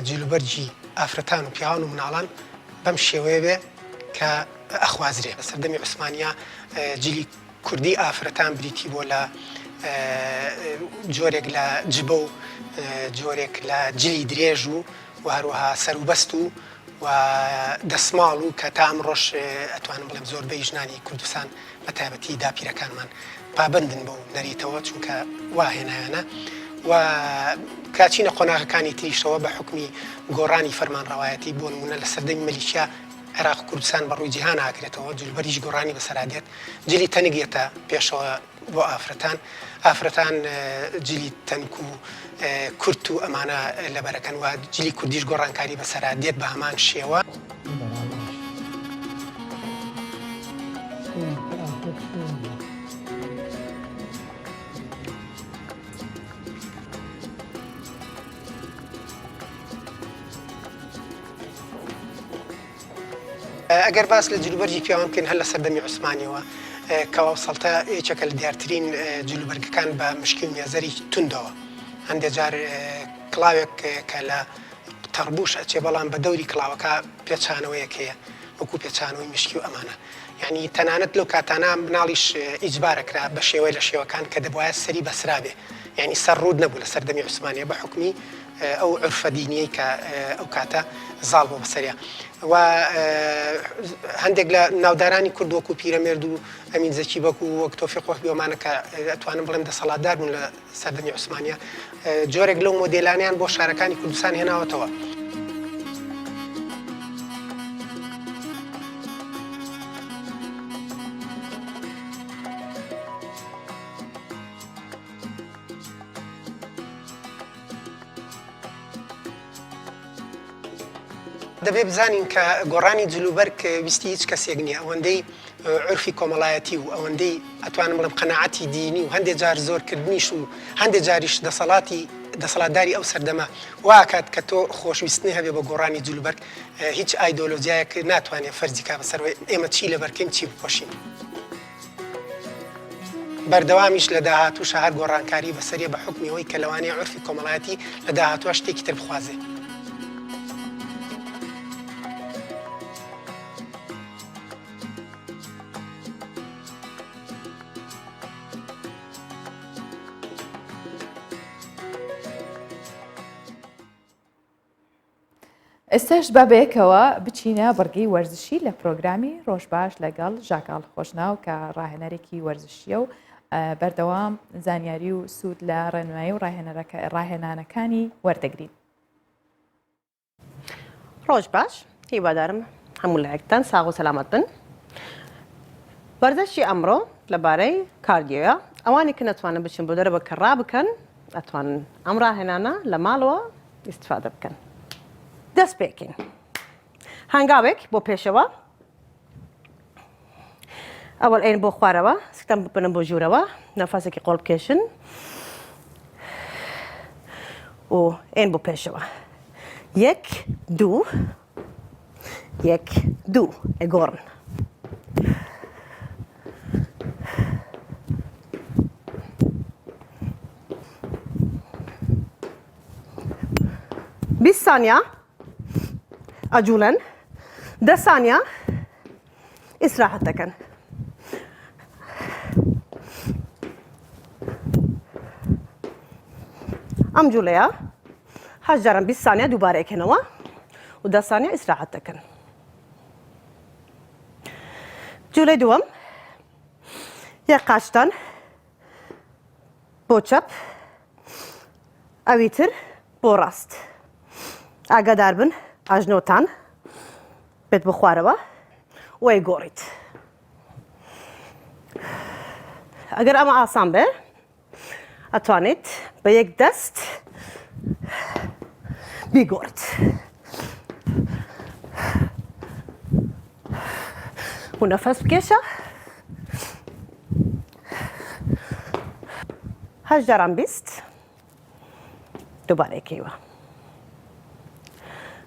جلوبەرجی ئافرەتان و پیاوان و مناڵان بەم شێوەیە بێ کە ئەخوازرێ. لە سەردەمی عوسمانیا جلی کوردی ئافرەتان بریتی بۆ لە جۆرێک لە جبە و جۆرێک لە جلی درێژ و هەروەها سەروبەست و دەسماڵ و کە تا ئەمڕۆژ ئەتوانم بڵێم زۆربەی ژنانی کوردستان بە تایبەتی داپیرەکانمان پابندن بۆ نەریتەوە چونکە واهێنایانە و کاچینە قۆناغەکانی تریشەوە بە حکمی گۆڕانی فەرمانڕەوایەتی بۆ نمونە لە سەردەمی مەلیشیا عێراق کوردستان بە ڕووی جیهان ئاگرێتەوە جلوبەریش گۆڕانی بەسەرادێت جلی تەنگێتە پێشەوە بۆ ئافرەتان جلی تەنک و کورت و ئەمانە لەبەرەکەن و جلی کوردیش گۆڕانکاری بەسەرادێت بە هەمان شێوە. ئەگەر باس لە جلوبەرجی پیاوان بکەین هەر لە سەردەمی عوسمانیەوە کەوا سەڵتە یەکێکە لە دیارترین جلوبەرگەکان بە مشکی و میێزەری توندەوە. هەندێک جار کڵاوێک کە لە تەڕبوش ئەچێ بەڵام بە دەوری کڵاوەکە پێچانەوەیەک هەیە وەکو پێچانەوەی مشکی و ئەمانە. یعنی تەنانەت لەو کاتانە مناڵیش ئیجبارەکرا بە شێوەی لە شێوەکان کە دەبواە سەری بەسرا بێ. یعنی سەر ڕوود نەبوو لە سەردەمی عوسمانیە بە حکمی ئەو عورفە دینیەی کە ئەو کاتە زاڵ بۆ بەسەریە. و هەندێک لە ناودارانی کورد وەکو پیرەمێرد و ئەمین زەکی بەکو و وەک تۆفیق وەهبیەوەمانە کە ئەتوانم بڵێم دەسەڵاتدار بوون لە سەردەمی عوسمانیە جۆرێک لەو مۆدێلانیان بۆ شارەکانی کوردستان هێناوەتەوە. دەبێ بزانین کە گۆڕانی جلوبەرگ ویستی هیچ کەسێک نییە ئەوەندەی عورفی کۆمەڵایەتی و ئەوەندەی ئەتوانم بڵم قەناعەتی دینی و هەندێک جار زۆرکردنیش و هەندێک جاریش دەسەڵاتداری ئەو سەردەما واکات کە تۆ خۆشویستنی هەبێ بە گۆڕانی جلوبەرگ هیچ ئایدۆلۆژیایەک ناتوانێت فەرزیکا بەسەرەوەی ئێمە چی لە بەرکەین چی بپۆشین. بەردەوامیش لە داهاتوو شەهر گۆڕانکاری بەسەریە بە حکمیەوەی کە لەوانەیە عورفی کۆمەڵایەتی لە داهاتووە شتێکی تر بخوازێ. ئێستاش بابەیەکەوە بچینە بەڕگەی وەرزشی لە پرۆگرامی ڕۆژباش لەگەڵ ژاکاڵ خۆشناو کە ڕاهێنەرێکی وەرزشیە و بەردەوام زانیاری و سوود لە ڕێنمایی و ڕاهێنانەکانی وەردەگرین. ڕۆژ باش هیوادارم هەموو لایەکتان ساغ و سەلامەت بن. وەرزشی ئەمڕۆ لەبارەی کاردیۆیە ئەوانی کە نەتوانن بچن بۆ دەرەوە کە ڕابکەن ئەتوانن ئەم ڕاهێنانە لە ماڵەوە ئیستیفادە بکەن. دەست پێکەین. هەنگاوێک بۆ پێشەوە ئەوەڵ ئێن بۆ خوارەوە سکتەم ببنن بۆ ژوورەوە نەفاسێکی قۆڵ بکێشن و ئێن بۆ پێشەوە. یەک دوو ئەگۆڕن. بیست ثانیە ئەجوولن 10 ثانیە ئیسراحەت دەکەن. ئەم جوولەیە 20 ثانیە دووبارەیەکەنەوە و 10 ثانیە ئیسراحەت دەکەن. جوولەی دووەم یەک قاچتان بۆ چەپ ئەوی تر بۆ ڕاست. ئاگادار بن ئاژنۆتان بێت بە خوارەوە وەی گۆڕیت. ئەگەر ئەمە ئاسان بێ ئەتوانیت بە یەک دەست بیگۆڕیت. و نەفەس بکێشە. 20 دووبارەیەکەیوە.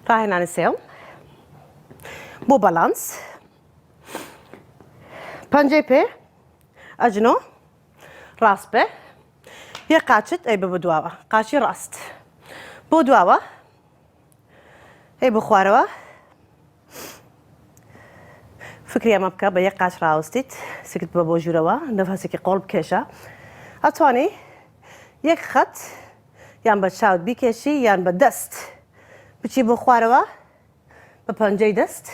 ڕاهێنانی سێوم بۆ بەلانس پەنجەی پێ ئەجنۆ ڕاست بێ یەک قاچت ئەی بە دواوە قاچی ڕاست بۆ دواوە ئەی بە خوارەوە فکری ئەمە بکە بە یەک قاچ ڕاوەستیت سکت بە بۆ ژوورەوە نەفەسێکی قۆڵ بکێشە ئەتوانی یەک خەت یان بە چاوت بیکێشی یان بە دەست بچی بۆ خوارەوە بە پەنجەی دەست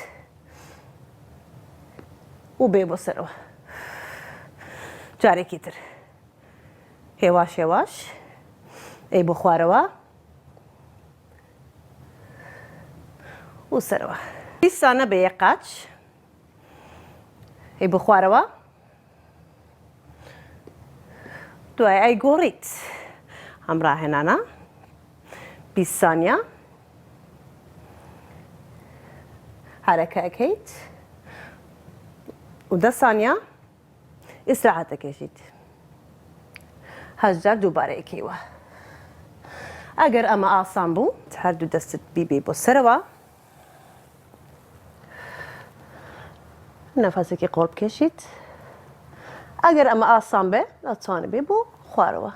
و بێ بۆ سەرەوە. جارێکی تر هێواش هێواش ئەی بۆ خوارەوە و سەرەوە. 20 ثانیە بە یەک قاچ ئەی بۆ خوارەوە دوای ئەی گۆڕیت. ئەم ڕاهێنانە 20 ثانیە حرەکەکەیت و 10 ثانیە ئیسراحەت دەکێشیت. 80 دووبارەیەکەیوە. ئەگەر ئەمە ئاسان بوو هەردوو دەستت بیبێ بۆ سەرەوە نەفەسێکی قۆڵ بکێشیت. ئەگەر ئەمە ئاسان بێ ئەتوانێت بێ بۆ خوارەوە.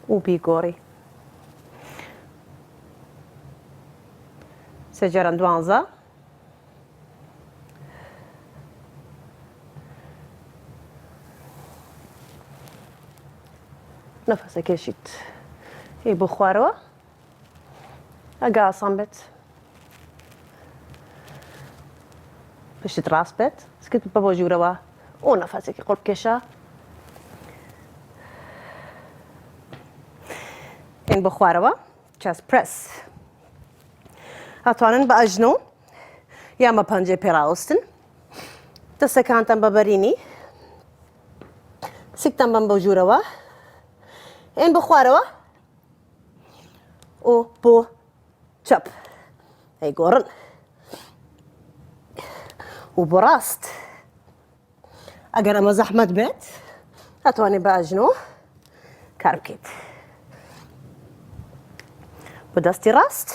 و بیگۆڕی. سێجاران 12 نەفەسە کێشیت هی بۆ خوارەوە ئەگە ئاسان بێت پشت ڕاست بێت سکت بە بۆ ژوورەوە و نەفەسێکی قۆڵ بکێشە ئێن بۆ خوارەوە چەست پرەس ئەتوانن بە ئەژنۆ یان بە پەنجەی پێڕاوەستن دەستەکانتان بە بەرینی سکتان بەم بۆ ژوورەوە ئێن بۆ خوارەوە و بۆ چەپ ئەی گۆڕن و بۆ ڕاست. ئەگەر ئەمە زەحمەت بێت ئەتوانێت بە ئەژنۆ کار بکەیت بۆ دەستی ڕاست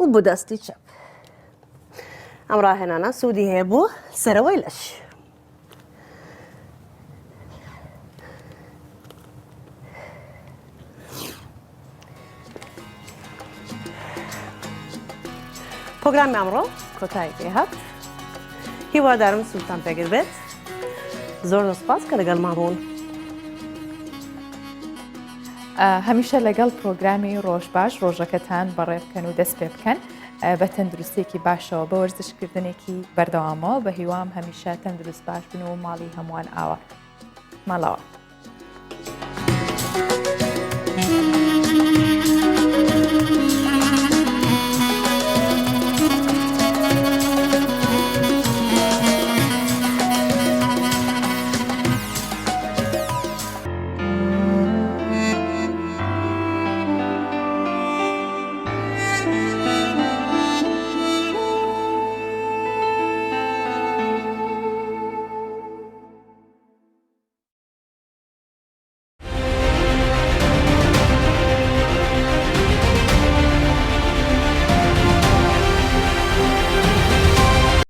و بۆ دەستی چەپ. ئەم ڕاهێنانە سوودی هەیە بۆ سەرەوەی لەش. پرۆگرامی ئەمڕۆ کۆتاییەکەی هات. هیوادارم سوودتان پێگەر بێت زۆر دەسپاس کە لەگەڵ مابوون. هەمیشە لەگەڵ پرۆگرامی ڕۆژ باش ڕۆژەکەتان بەڕێ بکەن و دەست پێ بکەن بە تەندروستێکی باشەوە بە وەرزشکردنێکی بەردەوامەوە بە هیوام هەمیشە تەندروست باش بن و ماڵی هەمووان ئاوا ماڵەوە.